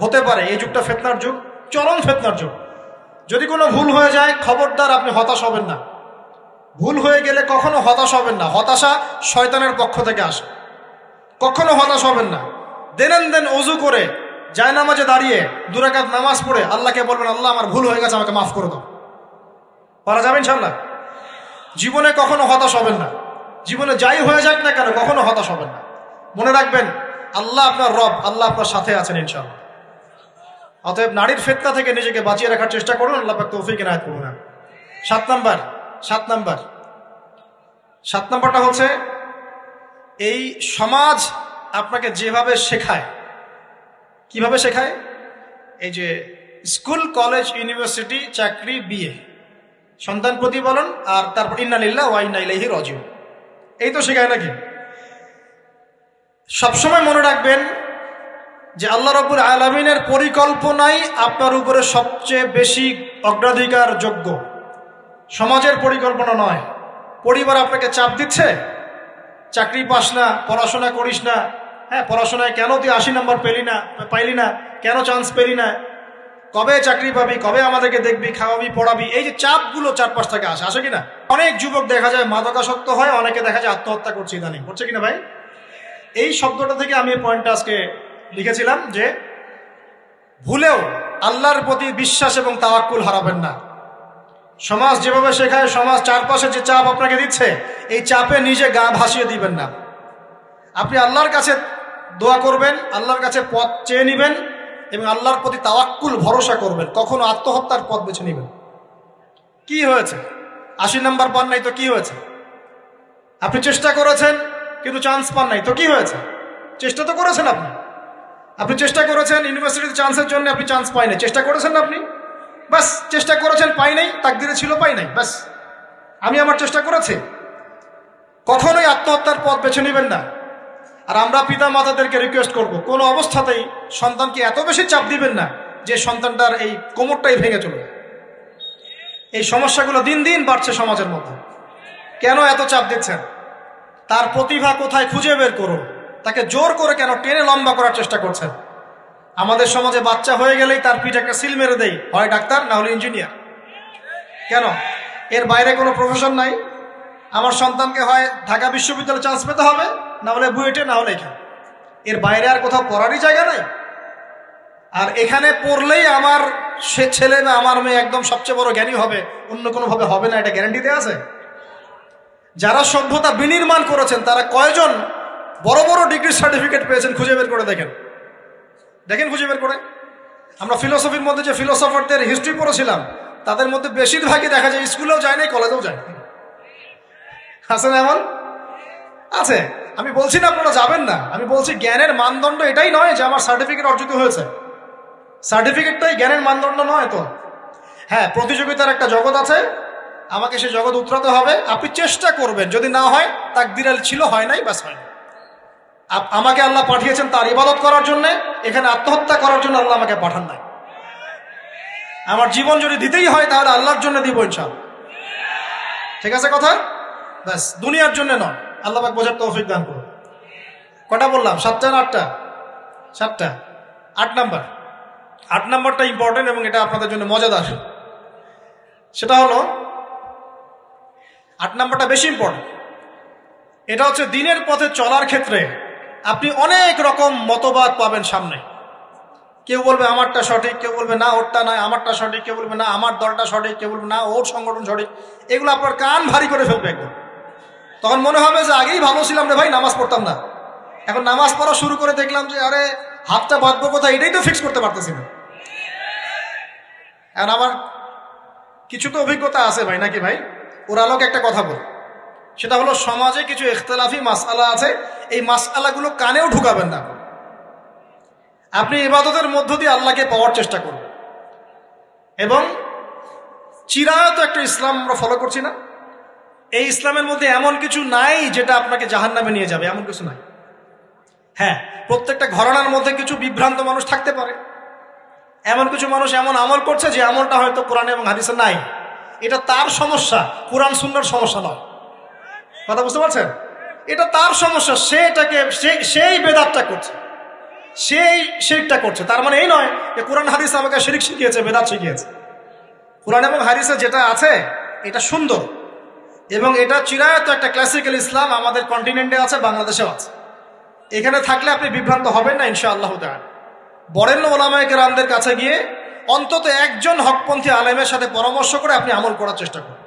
হতে পারে এই যুগটা ফিতনার যুগ, চরম ফিতনার যুগ। যদি কোনো ভুল হয়ে যায়, খবরদার আপনি হতাশ হবেন না। ভুল হয়ে গেলে কখনো হতাশ হবেন না। হতাশা শয়তানের পক্ষ থেকে আসে, কখনো হতাশ হবেন না। দেন ওযু করে জায়নামাজে দাঁড়িয়ে 2 রাকাত নামাজ পড়ে আল্লাহকে বলবেন, আল্লাহ আমার ভুল হয়ে গেছে, আমাকে মাফ করে দাও। পারা যাবে ইনশাআল্লাহ। জীবনে কখনো হতাশ হবেন না। জীবনে যাই হয়ে যাক না কেন, কখনো হতাশ হবেন না। মনে রাখবেন, আল্লাহ আপনার রব, আল্লাহ আপনার সাথে আছেন ইনশাআল্লাহ। অতএব নারীর ফিতনা থেকে নিজেকে বাঁচিয়ে রাখার চেষ্টা করুন, আল্লাহ পাক তৌফিক এনায়েত করুন। 7 নাম্বারটা হচ্ছে, এই সমাজ আপনাকে যেভাবে শেখায়, কিভাবে শেখায়? এই যে স্কুল, কলেজ, ইউনিভার্সিটি, চাকরি, বিয়ে, সন্তান প্রতিপালন, আর তারপর ইন্না লিল্লাহি ওয়া ইন্না ইলাইহি রাজিউন, এই তো শেখায় নাকি? সবসময় মনে রাখবেন যে আল্লাহ রাব্বুল আলামিনের পরিকল্পনাই আপনার উপরে সবচেয়ে বেশি অগ্রাধিকার যোগ্য, সমাজের পরিকল্পনা নয়। পরিবার আপনাকে চাপ দিচ্ছে, চাকরি পাস না, পড়াশোনা করিস না, হ্যাঁ পড়াশোনায় কেন তুই 80 নাম্বার পাইলি না, কেন চান্স পেলি না, কবে চাকরি পাবি, কবে আমাদেরকে দেখবি, খাওয়াবি, পড়াবি, এই যে চাপগুলো চারপাশ থেকে আসে কিনা? অনেক যুবক দেখা যায় মাদকাসক্ত হয়, অনেকে দেখা যায় আত্মহত্যা করছে ইদানিং, করছে কিনা ভাই? এই শব্দটা থেকে আমি এই পয়েন্টটা আজকে লিখেছিলাম যে ভুলেও আল্লাহর প্রতি বিশ্বাস এবং তাওয়াক্কুল হারাবেন না। সমাজ যেভাবে শেখায়, সমাজ চারপাশে যে চাপ আপনাকে দিচ্ছে, এই চাপে নিজে গা ভাসিয়ে দিবেন না। আপনি আল্লাহর কাছে দোয়া করবেন, আল্লাহর কাছে পথ চেয়ে নিবেন এবং আল্লাহর প্রতি তাওয়াক্কুল ভরসা করবেন। কখনো আত্মহত্যার পথ বেছে নিবেন। কি হয়েছে? 80 নাম্বার পান নাই তো কি হয়েছে? আপনি চেষ্টা করেছেন কিন্তু চান্স পান নাই তো কি হয়েছে? চেষ্টা তো করেছেন আপনি চেষ্টা করেছেন ইউনিভার্সিটিতে চান্সের জন্য, আপনি চান্স পাই নাই, চেষ্টা করেছেন না আপনি? বাস, চেষ্টা করেছেন, পাই নাই, তাকদিরে ছিল পাই নাই, বাস। আমি আমার চেষ্টা করেছি। কখনোই আত্মহত্যার পথ বেছে নেবেন না। আর আমরা পিতা মাতাদেরকে রিকোয়েস্ট করব, কোনো অবস্থাতেই সন্তানকে এত বেশি চাপ দিবেন না যে সন্তানটার এই কোমরটাই ভেঙে চলবে। এই সমস্যাগুলো দিন দিন বাড়ছে সমাজের মধ্যে। কেন এত চাপ দিচ্ছেন? তার প্রতিভা কোথায় খুঁজে বের করুন। তাকে জোর করে কেন টেনে লম্বা করার চেষ্টা করছেন? আমাদের সমাজে বাচ্চা হয়ে গেলেই তার পিঠে একটা সিল মেরে দেয়, হয় ডাক্তার না হলে ইঞ্জিনিয়ার। কেন? এর বাইরে কোনো প্রফেশন নাই? আমার সন্তানকে হয় ঢাকা বিশ্ববিদ্যালয়ে চান্স পেতে হবে, না হলে বুয়েটে, না হলে এখানে। এর বাইরে আর কোথাও পড়ারই জায়গা নাই। আর এখানে পড়লেই আমার সে ছেলে বা আমার মেয়ে একদম সবচেয়ে বড় জ্ঞানী হবে, অন্য কোনোভাবে হবে না, এটা গ্যারান্টি দেওয়া আছে? যারা সভ্যতা বিনির্মাণ করেছেন তারা কয়জন বড় বড় ডিগ্রি সার্টিফিকেট পেয়েছেন খুঁজে বের করে দেখেন, দেখেন খুঁজে বের করে। আমরা ফিলোসফির মধ্যে যে ফিলোসফারদের হিস্ট্রি পড়েছিলাম তাদের মধ্যে বেশিরভাগই দেখা যায় স্কুলেও যায় নাই, কলেজেও যায়। আছে না এমন? আছে। আমি বলছি না আপনারা যাবেন না, আমি বলছি জ্ঞানের মানদণ্ড এটাই নয় যে আমার সার্টিফিকেট অর্জিত হয়েছে, সার্টিফিকেটটাই জ্ঞানের মানদণ্ড নয় তো। হ্যাঁ, প্রতিযোগিতার একটা জগৎ আছে, আমাকে সে জগৎ উতরাতে হবে। আপনি চেষ্টা করবেন, যদি না হয় তাকদীরে ছিল, হয় নাই, বাস হয় না। আমাকে আল্লাহ পাঠিয়েছেন তার ইবাদত করার জন্য, এখানে আত্মহত্যা করার জন্য আল্লাহ আমাকে পাঠান নাই। আমার জীবন যদি দিতেই হয় তাহলে আল্লাহর জন্য দিব ইনশাআল্লাহ। ঠিক আছে কথা? ব্যাস, দুনিয়ার জন্য নয়। আল্লাহ পাক বোঝার তৌফিক দান করুন। কটা বললাম? 7টা না 8টা? 7টা। 8 নাম্বার, 8 নাম্বারটা ইম্পর্টেন্ট এবং এটা আপনাদের জন্য মজাদার। সেটা হলো 8 নাম্বারটা বেশি ইম্পর্টেন্ট। এটা হচ্ছে দিনের পথে চলার ক্ষেত্রে আপনি অনেক রকম মতবাদ পাবেন সামনে। কেউ বলবে আমারটা সঠিক, কেউ বলবে না ওরটা নয়, আমারটা সঠিক, কেউ বলবে না আমার দলটা সঠিক, কেউ বলবে না ওর সংগঠন সঠিক। এগুলো আপনার কান ভারী করে ফেলবে একদম। তখন মনে হবে যে আগেই ভালো ছিলাম রে ভাই, নামাজ পড়তাম না, এখন নামাজ পড়া শুরু করে দেখলাম যে আরে হাতটা বাঁধবো কোথায় এটাই তো ফিক্স করতে পারতেছি না। এখন আমার কিছু তো অভিজ্ঞতা আছে ভাই, নাকি ভাই? ওর আলোকে একটা কথা বল, সেটা হলো সমাজে কিছু ইখতিলাফি মাসআলা আছে, এই মাসআলাগুলো কানেও ঢুকাবেন না। আপনি ইবাদতের মধ্য দিয়ে আল্লাহকে পাওয়ার চেষ্টা করুন। এবং চিরায়ত একটা ইসলাম আমরা ফলো করছি না, এই ইসলামের মধ্যে এমন কিছু নাই যেটা আপনাকে জাহান্নামে নিয়ে যাবে, এমন কিছু নাই। হ্যাঁ, প্রত্যেকটা ঘরানার মধ্যে কিছু বিভ্রান্ত মানুষ থাকতে পারে, এমন কিছু মানুষ এমন আমল করছে যে আমলটা হয়তো কোরআন এবং হাদিসে নাই। এটা তার সমস্যা, কোরআন সুন্নাহর সমস্যা নয়। কথা বুঝতে পারছেন? এটা তার সমস্যা, সে এটাকে সেই বেদাতটা করছে, সেই শিরকটা করছে। তার মানে এই নয় যে কোরআন হাদিস আমাকে শিরক শিখিয়েছে, বেদাত শিখিয়েছে। কোরআন এবং হাদিসে যেটা আছে এটা সুন্দর এবং এটা চিরায়ত একটা ক্লাসিক্যাল ইসলাম আমাদের কন্টিনেন্টে আছে, বাংলাদেশেও আছে। এখানে থাকলে আপনি বিভ্রান্ত হবেন না ইনশাআল্লাহ তাআলা। বরেণ্য ওলামায়ে কেরামদের কাছে গিয়ে অন্তত একজন হকপন্থী আলেমের সাথে পরামর্শ করে আপনি আমল করার চেষ্টা করুন।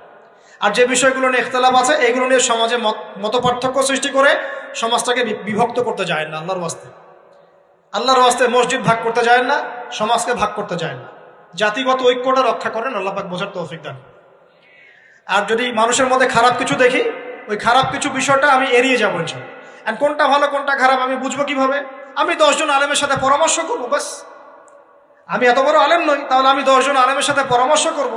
আর যে বিষয়গুলো নিয়ে ইখতিলাফ আছে এগুলো নিয়ে সমাজে মত পার্থক্য সৃষ্টি করে সমাজটাকে বিভক্ত করতে যায় না। আল্লাহর ওয়াস্তে মসজিদ ভাগ করতে যায় না, সমাজকে ভাগ করতে যায় না। জাতিগত ঐক্যটা রক্ষা করেন, আল্লাহ পাক বোঝার তৌফিক দান। আর যদি মানুষের মধ্যে খারাপ কিছু দেখি, ওই খারাপ কিছু বিষয়টা আমি এড়িয়ে যাবো ইনশাআল্লাহ। আর কোনটা ভালো কোনটা খারাপ আমি বুঝবো কিভাবে? আমি 10 জন আলেমের সাথে পরামর্শ করবো, বাস। আমি এত বড় আলেম নই, তাহলে আমি 10 জন আলেমের সাথে পরামর্শ করব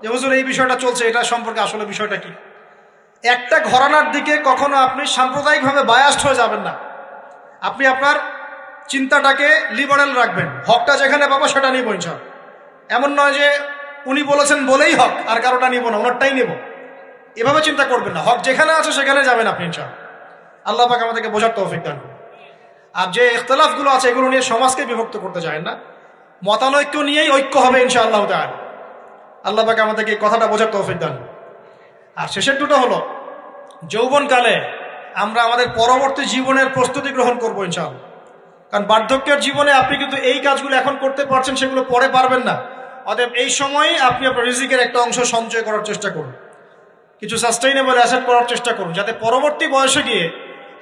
যে হুজুর এই বিষয়টা চলছে, এটা সম্পর্কে আসলে বিষয়টা কি। একটা ঘরানার দিকে কখনো আপনি সাম্প্রদায়িকভাবে বায়াস্ট হয়ে যাবেন না। আপনি আপনার চিন্তাটাকে লিবারেল রাখবেন, হকটা যেখানে পাবো সেটা নিব ইনশাআল্লাহ। এমন নয় যে উনি বলেছেন বলেই হক আর কারোটা নিব না, ওনারটাই নিব, এভাবে চিন্তা করবেন না। হক যেখানে আছে সেখানে যাবেন আপনি ইনশাআল্লাহ। আল্লাহ পাক আমাদেরকে বোঝার তৌফিক দান করুন। আর যে ইখতিলাফগুলো আছে এগুলো নিয়ে সমাজকে বিভক্ত করতে যায় না, মতানৈক্য নিয়েই ঐক্য হবে ইনশাআল্লাহ তাআলা। আল্লাহ পাক আমাদেরকে কথাটা বোঝার তৌফিক দান। আর শেষের দুটো হলো যৌবনকালে আমরা আমাদের পরবর্তী জীবনের প্রস্তুতি গ্রহণ করবো ইনশাআল্লাহ। কারণ বার্ধক্যের জীবনে আপনি কিন্তু এই কাজগুলো এখন করতে পারছেন, সেগুলো পরে পারবেন না। অতএব এই সময়ই আপনি আপনার রিজিকের একটা অংশ সঞ্চয় করার চেষ্টা করুন, কিছু সাস্টেইনেবল অ্যাসেট করার চেষ্টা করুন, যাতে পরবর্তী বয়সে গিয়ে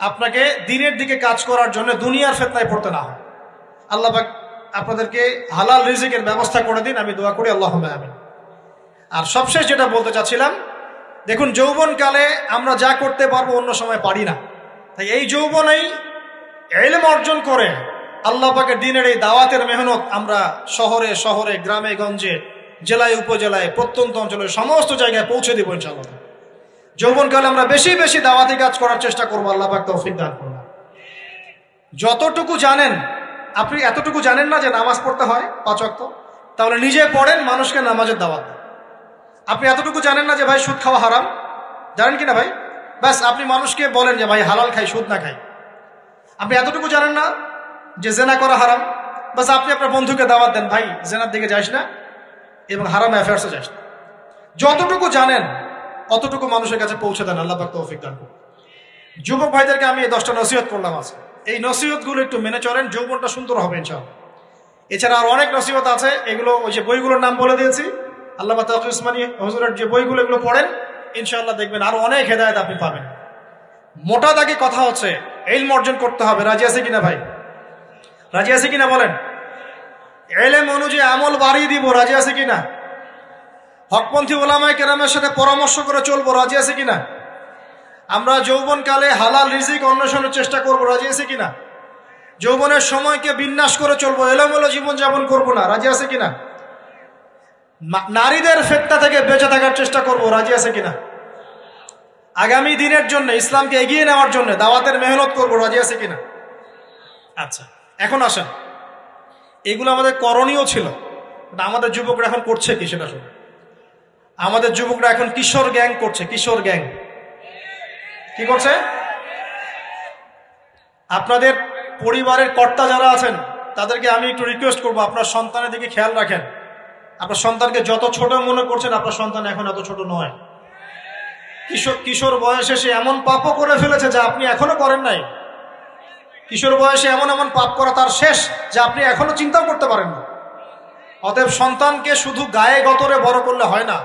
আপনাকে দিনের দিকে কাজ করার জন্য দুনিয়ার ফিতনায় পড়তে না হয়। আল্লাহ পাক আপনাদেরকে হালাল রিজিকের ব্যবস্থা করে দিন, আমি দোয়া করি আল্লাহুম্মা আমিন। আর সবশেষ যেটা বলতে চাচ্ছিলাম, দেখুন যৌবনকালে আমরা যা করতে পারবো অন্য সময় পারি না। তাই এই যৌবনেই ইলম অর্জন করে আল্লাহ পাকের দ্বীনের এই দাওয়াতের মেহনত আমরা শহরে শহরে, গ্রামে গঞ্জে, জেলায় উপজেলায়, প্রত্যন্ত অঞ্চলে সমস্ত জায়গায় পৌঁছে দিব ইনশাআল্লাহ। যৌবনকালে আমরা বেশি বেশি দাওয়াতি কাজ করার চেষ্টা করবো, আল্লাহ পাক তৌফিক দান করুন। যতটুকু জানেন, আপনি এতটুকু জানেন না যে নামাজ পড়তে হয় 5 ওয়াক্ত, তাহলে নিজে পড়েন, মানুষকে নামাজের দাওয়াত দেন। আপনি এতটুকু জানেন না যে ভাই সুদ খাওয়া হারাম, জানেন কি না ভাই? ব্যাস আপনি মানুষকে বলেন যে ভাই হালাল খাই, সুদ না খাই। আপনি এতটুকু জানেন না যে জেনা করা হারাম, বাস আপনি আপনার বন্ধুকে দাওয়াত দেন, ভাই জেনার দিকে যাস না এবং হারাম অ্যাফেয়ার্সে যাস না। যতটুকু জানেন অতটুকু মানুষের কাছে পৌঁছে দেন। আল্লাহ পাক তৌফিক দান করুন। যুবক ভাইদেরকে আমি এই 10টা নসিহত করলাম আছে, এই নসিহতগুলো একটু মেনে চলেন, যৌবনটা সুন্দর হবে ইনশাআল্লাহ। এছাড়া আর অনেক নসিহত আছে, এগুলো ওই যে বইগুলোর নাম বলে দিয়েছি, আল্লামা তাকি উসমানী হুজুরের যে বইগুলো, এগুলো পড়েন, ইনশাআল্লাহ দেখবেন আরো অনেক হেদায়েত আপনি পাবেন। মোটা দাগে কথা হচ্ছে ইলম অর্জন করতে হবে। রাজি আছে কিনা ভাই? রাজি আছে কিনা বলেন? ইলম অনুযায়ী আমল বাড়িয়ে দিব। রাজি আছে কিনা? হকপন্থী ওলামায়ে কেরামের সাথে পরামর্শ করে চলবো। রাজি আছে কিনা? আমরা যৌবনকালে হালাল রিজিক অন্বেষণের চেষ্টা করবো। রাজি আছে কিনা? যৌবনের সময়কে বিন্যাস করে চলবো, এলোমেলো জীবনযাপন করবো না। রাজি আছে কিনা? নারীদের ফিতনা থেকে বেঁচে থাকার চেষ্টা করব। রাজি আছে কিনা? আগামী দিনের জন্য, ইসলামকে এগিয়ে নেওয়ার জন্য দাওয়াতের মেহনত করব। রাজি আছে কিনা? আচ্ছা, এখন আসেন, এগুলো আমাদের করণীয় ছিল, আমাদের যুবকরা এখন করছে কি সেটা শুনে। আমাদের যুবকরা এখন কিশোর গ্যাং করছে। কিশোর গ্যাং কি করছে? আপনাদের পরিবারের কর্তা যারা আছেন তাদেরকে আমি একটু রিকোয়েস্ট করবো, আপনার সন্তানের দিকে খেয়াল রাখেন। আপনার সন্তানকে যত ছোট মনে করছেন, আপনার সন্তান এখন এত ছোট নয়। কিশোর বয়সে সে এমন পাপও করে ফেলেছে যা আপনি এখনো করেন নাই। কিশোর বয়সে এমন এমন পাপ করা তার শেষ, যা আপনি এখনো চিন্তাও করতে পারেন না। অতএব সন্তানকে শুধু গায়ে গতরে বড় করলে হয় না।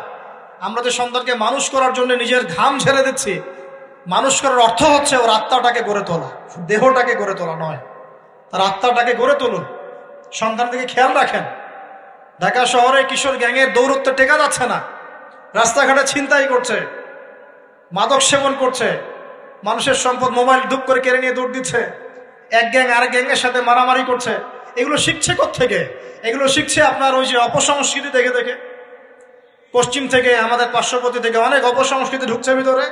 আমরা যে সন্তানকে মানুষ করার জন্য নিজের ঘাম ঝেড়ে দিচ্ছি, মানুষ করার অর্থ হচ্ছে ওর আত্মাটাকে গড়ে তোলা, দেহটাকে গড়ে তোলা নয়, তার আত্মাটাকে গড়ে তুলুন। সন্তান থেকে খেয়াল রাখেন। ঢাকা শহরে কিশোর গ্যাংয়ের দৌরত্বে টেকা যাচ্ছে না। রাস্তাঘাটে ছিনতাই করছে, মাদক সেবন করছে, মানুষের সম্পদ মোবাইল ধুপ করে কেড়ে নিয়ে দৌড় দিচ্ছে, এক গ্যাং আরেক গ্যাংয়ের সাথে মারামারি করছে। এগুলো শিখছে কোত্থেকে? এগুলো শিখছে আপনার ওই যে অপসংস্কৃতি দেখে দেখে। পশ্চিম থেকে, আমাদের পার্শ্ববর্তী থেকে অনেক অপসংস্কৃতি ঢুকছে ভিতরে,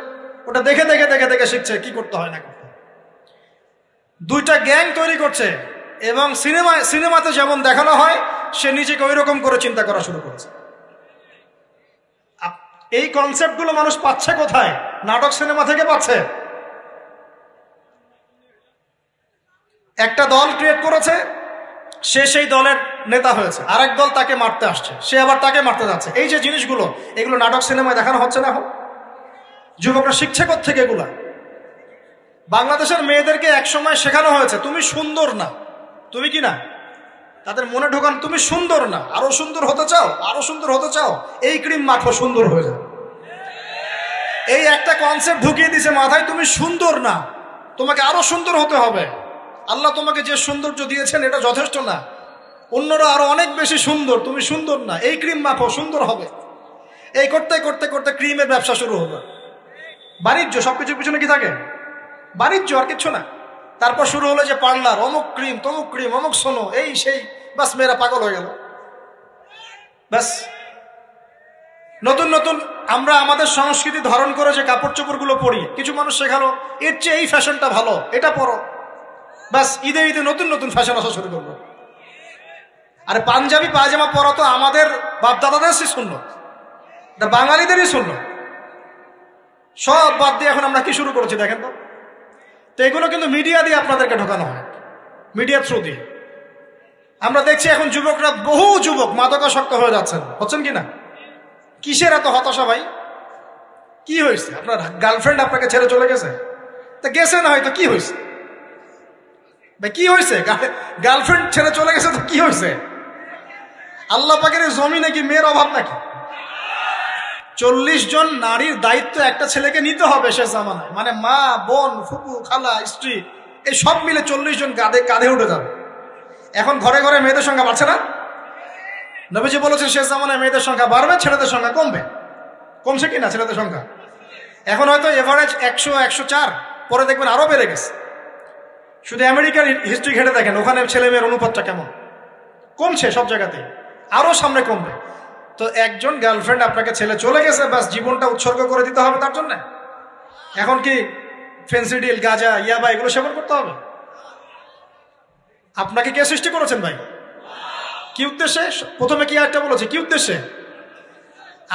ওটা দেখে দেখে দেখে দেখে শিখছে কি করতে হয় না করতে। দুইটা গ্যাং তৈরি করছে, এবং সিনেমাতে যেমন দেখানো হয় সে নিজেকে ওই রকম করে চিন্তা করা শুরু করেছে। এই কনসেপ্টগুলো মানুষ পাচ্ছে কোথায়? নাটক সিনেমা থেকে পাচ্ছে। একটা দল ক্রিয়েট করেছে, সে সেই দলের নেতা হয়েছে, আরেক দল তাকে মারতে আসছে, সে আবার তাকে মারতে যাচ্ছে। এই যে জিনিসগুলো, এগুলো নাটক সিনেমায় দেখানো হচ্ছে না এখন? যুবকরা শিখছে কোত্থেকে এগুলা? বাংলাদেশের মেয়েদেরকে একসময় শেখানো হয়েছে তুমি সুন্দর না, তুমি কি না, তাদের মনে ঢোকান তুমি সুন্দর না, আরো সুন্দর হতে চাও, আরো সুন্দর হতে চাও, এই ক্রিম মাখো সুন্দর হয়ে যাবে। এই একটা কনসেপ্ট ঢুকিয়ে দিছে মাথায়, তুমি সুন্দর না, তোমাকে আরো সুন্দর হতে হবে। আল্লাহ তোমাকে যে সৌন্দর্য দিয়েছেন এটা যথেষ্ট না, অন্যরা আরো অনেক বেশি সুন্দর, তুমি সুন্দর না, এই ক্রিম মাখো সুন্দর হবে। এই করতে করতে করতে ক্রিমের ব্যবসা শুরু হলো। বাণিজ্য, সবকিছুর পিছনে কি থাকে? বাণিজ্য, আর কিচ্ছু না। তারপর শুরু হলো যে পার্লার, অমুক ক্রিম তমুক ক্রিম, অমুক সোনো, এই সেই, বাস মেয়েরা পাগল হয়ে গেল। ব্যাস নতুন নতুন আমরা আমাদের সংস্কৃতি ধারণ করে যে কাপড় চোপড় গুলো পরি, কিছু মানুষ শেখালো এর চেয়ে এই ফ্যাশনটা ভালো, এটা পরো। ব্যাস ঈদে ঈদে নতুন নতুন ফ্যাশন আসা শুরু করলো। আরে পাঞ্জাবি পায়জামা পরা তো আমাদের বাপ দাদাদেরই সুন্নত, এটা বাঙালিদেরই সুন্নত। সব বাদ দিয়ে এখন আমরা কি শুরু করেছি দেখেন তো। তো এগুলো কিন্তু মিডিয়া দিয়ে আপনাদেরকে ঢোকানো হয়, মিডিয়া থ্রু দিয়ে। আমরা দেখছি এখন যুবকরা, বহু যুবক মাদকাসক্ত হয়ে যাচ্ছেন, হচ্ছেন কিনা? কিসের এত হতাশা ভাই? কি হয়েছে? আপনার গার্লফ্রেন্ড আপনাকে ছেড়ে চলে গেছে? তা গেছে না হয়তো, কি হয়েছে ভাই? কি হয়েছে? গার্লফ্রেন্ড ছেড়ে চলে গেছে তো কি হয়েছে? আল্লাহ পাকের জমিনে কি মেয়ের অভাব নাকি? 40 জন নারীর দায়িত্ব একটা ছেলেকে নিতে হবে সে জামানায়, মানে মা, বোন, ফুপু, খালা, স্ত্রী, এই সব মিলে 40 জন কাঁধে উঠে যাবে। এখন ঘরে ঘরে মেয়েদের সংখ্যা বাড়ছে না? নবীজি বলেছেন শেষ জামানায় মেয়েদের সংখ্যা বাড়বে, ছেলেদের সংখ্যা কমবে। কমছে কিনা ছেলেদের সংখ্যা? এখন হয়তো এভারেজ 100, 104, পরে দেখবেন আরো বেড়ে গেছে। শুধু আমেরিকার হিস্ট্রি ঘেটে দেখেন, ওখানে ছেলে মেয়ের অনুপাতটা কেমন। কমছে সব জায়গাতে, আরো সামনে কমবে। তো একজন গার্লফ্রেন্ড আপনাকে ছেলে চলে গেছে, ব্যাস জীবনটা উৎসর্গ করে দিতে হবে তার জন্য? এখন কি ফেন্সিডিল, গাঁজা, ইয়াবা এগুলো সেবন করতে হবে? আপনাকে কে সৃষ্টি করেছেন ভাই? কি উদ্দেশ্যে? প্রথমে কি একটা বলেছে, কি উদ্দেশ্যে?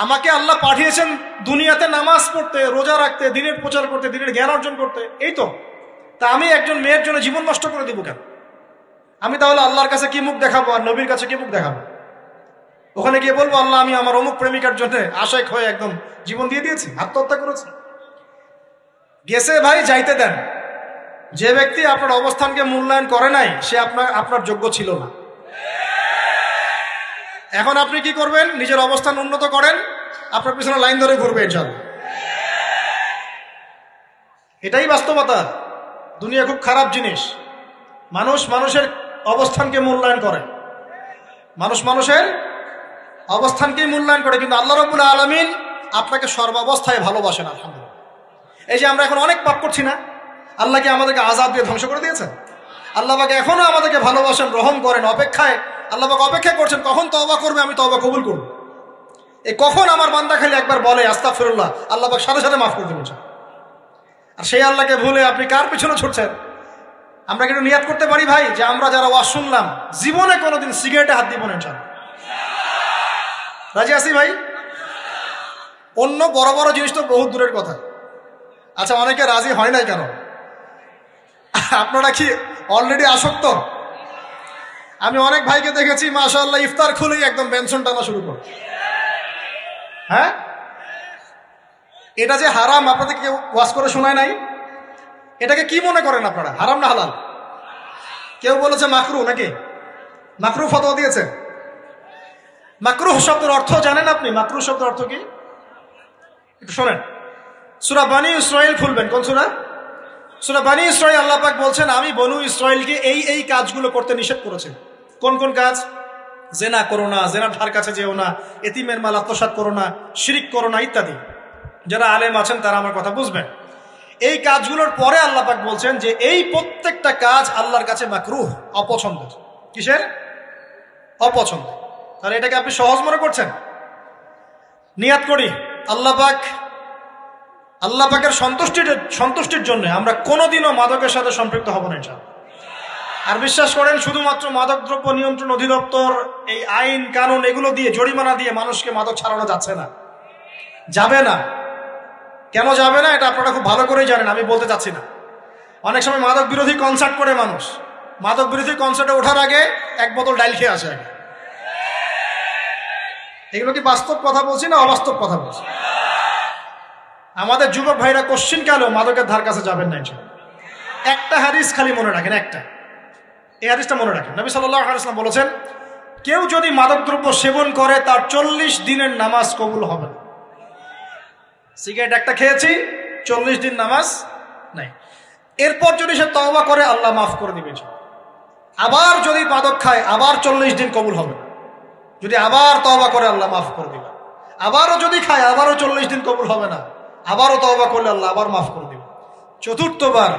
আমাকে আল্লাহ পাঠিয়েছেন দুনিয়াতে নামাজ পড়তে, রোজা রাখতে, দিনের প্রচার করতে, দিনের জ্ঞান অর্জন করতে, এই তো। তা আমি একজন মেয়ের জন্য জীবন নষ্ট করে দিব কেন? আমি তাহলে আল্লাহর কাছে কি মুখ দেখাবো আর নবীর কাছে কি মুখ দেখাবো? ওখানে গিয়ে বলবো আল্লাহ আমি আমার অমুক প্রেমিকার জন্য আশেক হয়ে একদম জীবন দিয়ে দিয়েছি, আত্মহত্যা করেছি? গেছে ভাই, যাইতে দেন। যে ব্যক্তি আপনার অবস্থানকে মূল্যায়ন করে নাই সে আপনার যোগ্য ছিল না। এখন আপনি কি করবেন? নিজের অবস্থান উন্নত করেন, আপনার পিছনে লাইন ধরে ঘুরবে ইনশাআল্লাহ। এটাই বাস্তবতা। দুনিয়া খুব খারাপ জিনিস। মানুষ মানুষের অবস্থানকে মূল্যায়ন করে, মানুষ মানুষের অবস্থানকেই মূল্যায়ন করে, কিন্তু আল্লাহ রাব্বুল আলামিন আপনাকে সর্বাবস্থায় ভালোবাসেন। আলহামদুলিল্লাহ। এই যে আমরা এখন অনেক পাপ করছি না, আল্লাহ কি আমাদেরকে আযাব দিয়ে ধ্বংস করে দিয়েছেন? আল্লাহ পাক এখনো আমাদেরকে ভালোবাসেন, রহম করেন, আল্লাহ পাক অপেক্ষা করছেন কখন তওবা করবে, আমি তওবা কবুল করব। এই কখন আমার বান্দা খালি একবার বলে আস্তাগফিরুল্লাহ, আল্লাহ পাক সাথে সাথে মাফ করে দেবেন। আর সেই আল্লাহকে ভুলে আপনি কার পিছনে ছুটছেন? আমরা কিন্তু নিয়াত করতে পারি ভাই যে আমরা যারা ওয়াজ শুনলাম জীবনে কোনোদিন সিগারেটে হাত দিব না ইনশাআল্লাহ। রাজি আছি ভাই? অন্য বড় বড় জিনিস তো বহুত দূরের কথা। আচ্ছা, অনেকে রাজি হয় নাই কেন? আপনারা কি অলরেডি আসক্ত? আমি অনেক ভাইকে দেখেছি মাশাআল্লাহ ইফতার খুলেই একদম বেনসন টানা শুরু করে। হ্যাঁ, এটা যে হারাম আপনাদের কেউ ওয়াজ করে শোনায় নাই? এটাকে কি মনে করেন আপনারা, হারাম না হালাল? কেউ বলেছে মাকরু, নাকি মাকরু ফতোয়া দিয়েছে? মাকরুহ শব্দের অর্থ জানেন আপনি? মাকরুহ শব্দের অর্থ কি একটু শোনেন। সূরা বনী ইসরাইল খুলবেন। কোন সূরা? সূরা বনী ইসরাইল। আল্লাহ পাক বলছেন আমি বনু ইসরাইলকে এই কাজগুলো করতে নিষেধ করেছি। কোন কোন কাজ? জেনা করো না, জেনার ধার কাছে যেও না, এতিমের মাল আত্মসাৎ করো না, শিরিক করো না ইত্যাদি। যারা আলেম আছেন তারা আমার কথা বুঝবেন। এই কাজগুলোর পরে আল্লাহ পাক বলছেন যে এই প্রত্যেকটা কাজ আল্লাহর কাছে মাকরুহ, অপছন্দের। কিসের? অপছন্দ। তাহলে এটাকে আপনি সহজ মনে করছেন? নিয়াত করি আল্লাহ পাকের সন্তুষ্টির জন্য আমরা কোনোদিনও মাদকের সাথে সম্পৃক্ত হব না ইনশাআল্লাহ। আর বিশ্বাস করেন, শুধুমাত্র মাদকদ্রব্য নিয়ন্ত্রণ অধিদপ্তর এই আইন কানুন এগুলো দিয়ে, জরিমানা দিয়ে মানুষকে মাদক ছাড়ানো যাচ্ছে না, যাবে না। কেন যাবে না এটা আপনারা খুব ভালো করেই জানেন, আমি বলতে চাচ্ছি না। অনেক সময় মাদক বিরোধী কনসার্ট করে মানুষ, মাদক বিরোধী কনসার্টে ওঠার আগে এক বোতল ডাইল খেয়ে আসে আগে। এগুলো কি বাস্তব কথা বলছি না অবাস্তব কথা বলছি? আমাদের যুবক ভাইরা কোশ্চিন কেন মাদকের ধার কাছে যাবেন না ইনশাআল্লাহ। একটা হাদিস খালি মনে রাখেন, একটা, এই হাদিসটা মনে রাখেন। নবী সাল্লাল্লাহু আলাইহি ওয়াসাল্লাম বলেছেন কেউ যদি মাদকদ্রব্য সেবন করে তার 40 দিনের নামাজ কবুল হবে না। সিগারেট একটা খেয়েছি, 40 দিন নামাজ নাই। এরপর যদি সে তওবা করে আল্লাহ মাফ করে দিবে। আবার যদি মাদক খায় আবার 40 দিন কবুল হবে না। যদি আবার তওবা করে আল্লাহ মাফ করে দিবে। আবারও যদি খায় আবারও 40 দিন কবুল হবে না। আবারও তওবা করলে আল্লাহ আবার মাফ করে দিবে। চতুর্থবার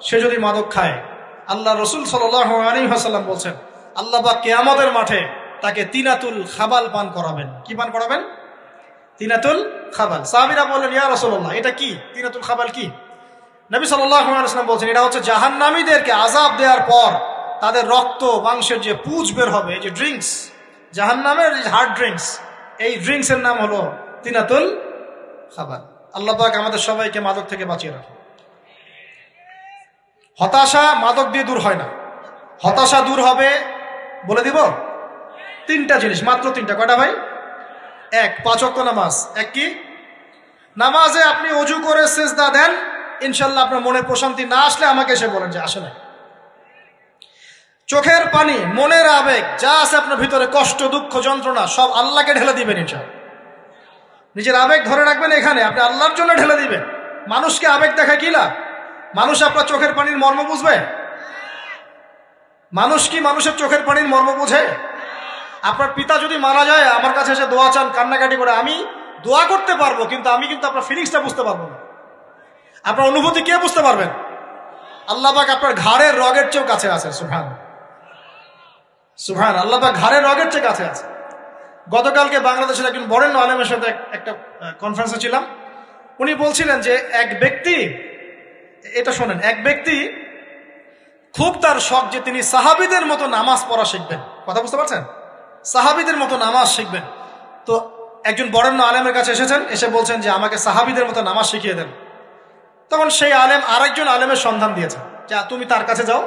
সে যদি মাদক খায়, আল্লাহ রসুল সাল্লাল্লাহু আলাইহি ওয়াসাল্লাম বলছেন আল্লাহ পাক কিয়ামতের মাঠে তাকে তিনাতুল খাবাল পান করাবেন। কি পান করাবেন? তিনাতুল খাবাল। সাহাবীরা বললেন ইয়া রাসূলুল্লাহ এটা কি? তিনাতুল খাবাল কি? নবী সাল্লাল্লাহু আলাইহি ওয়াসাল্লাম বলছেন এটা হচ্ছে জাহান্নামীদেরকে আযাব দেওয়ার পর তাদের রক্ত মাংসের যে পুঁজ বের হবে, এই যে ড্রিঙ্কস, জাহান্নামের হার্ড ড্রিঙ্কস, এই ড্রিঙ্কসের নাম হলো তিনাতুল খাবাল। আল্লাহ পাক আমাদের সবাইকে মাদক থেকে বাঁচিয়ে রাখুন। হতাশা মাদক দিয়ে দূর হয় না। হতাশা দূর হবে, বলে দিব, 3টা জিনিস, মাত্র 3টা। কয়টা ভাই? 1, 5 ওয়াক্ত নামাজ। এক কি? নামাজে আপনি ওযু করে সিজদা দেন, ইনশাআল্লাহ আপনার মনে প্রশান্তি না আসলে আমাকে এসে বলেন যে আসে না। চোখের পানি, মনের আবেগ যা আছে আপনার ভিতরে, কষ্ট, দুঃখ, যন্ত্রণা সব আল্লাহকে ঢেলে দিবেন ইনশাআল্লাহ। নিজের আবেগ ধরে রাখবেন এখানে, আপনি আল্লাহর জন্য ঢেলে দিবেন। মানুষকে আবেগ দেখায় কি লাভ? মানুষ আপনার চোখের পানির মর্ম বুঝবে? মানুষ কি মানুষের চোখের পানির মর্ম বুঝে? আপনার পিতা যদি মারা যায় আমার কাছে এসে দোয়া চান, কান্নাকাটি করে, আমি দোয়া করতে পারবো কিন্তু আমি কিন্তু আপনার ফিলিংসটা বুঝতে পারবো না। আপনার অনুভূতি কে বুঝতে পারবেন? আল্লাহ পাক আপনার ঘাড়ের রগের চেয়েও কাছে আছে। সুবহান সুবহান, আল্লাহ পাক ঘাড়ের রগের চেয়ে কাছে আছে। গতকালকে বাংলাদেশের একজন বরেণ্য আলেমের সাথে একটা কনফারেন্সে ছিলাম। উনি বলছিলেন যে এক ব্যক্তি, এটা শোনেন, এক ব্যক্তি খুব তার শখ যে তিনি সাহাবীদের মতো নামাজ পড়া শিখবেন। কথা বুঝতে পারছেন? সাহাবীদের মতো নামাজ শিখবেন। তো একজন বরেণ্য আলেমের কাছে এসেছেন, এসে বলছেন যে আমাকে সাহাবীদের মতো নামাজ শিখিয়ে দেন। তখন সেই আলেম আরেকজন আলেমের সন্ধান দিয়েছেন যে তুমি তার কাছে যাও,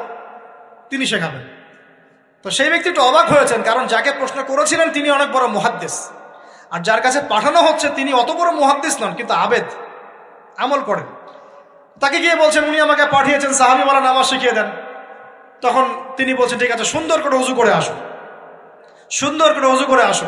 তিনি শেখাবেন। তো সেই ব্যক্তি একটু অবাক হয়েছেন, কারণ যাকে প্রশ্ন করেছিলেন তিনি অনেক বড় মুহাদ্দিস, আর যার কাছে পাঠানো হচ্ছে তিনি অত বড় মুহাদ্দিস নন, কিন্তু আবেদ, আমল করেন। তাকে গিয়ে বলছেন উনি আমাকে পাঠিয়েছেন সাহাবীওয়ালা নামাজ শিখিয়ে দেন। তখন তিনি বলছেন ঠিক আছে, সুন্দর করে উজু করে আসো, সুন্দর করে উজু করে আসো।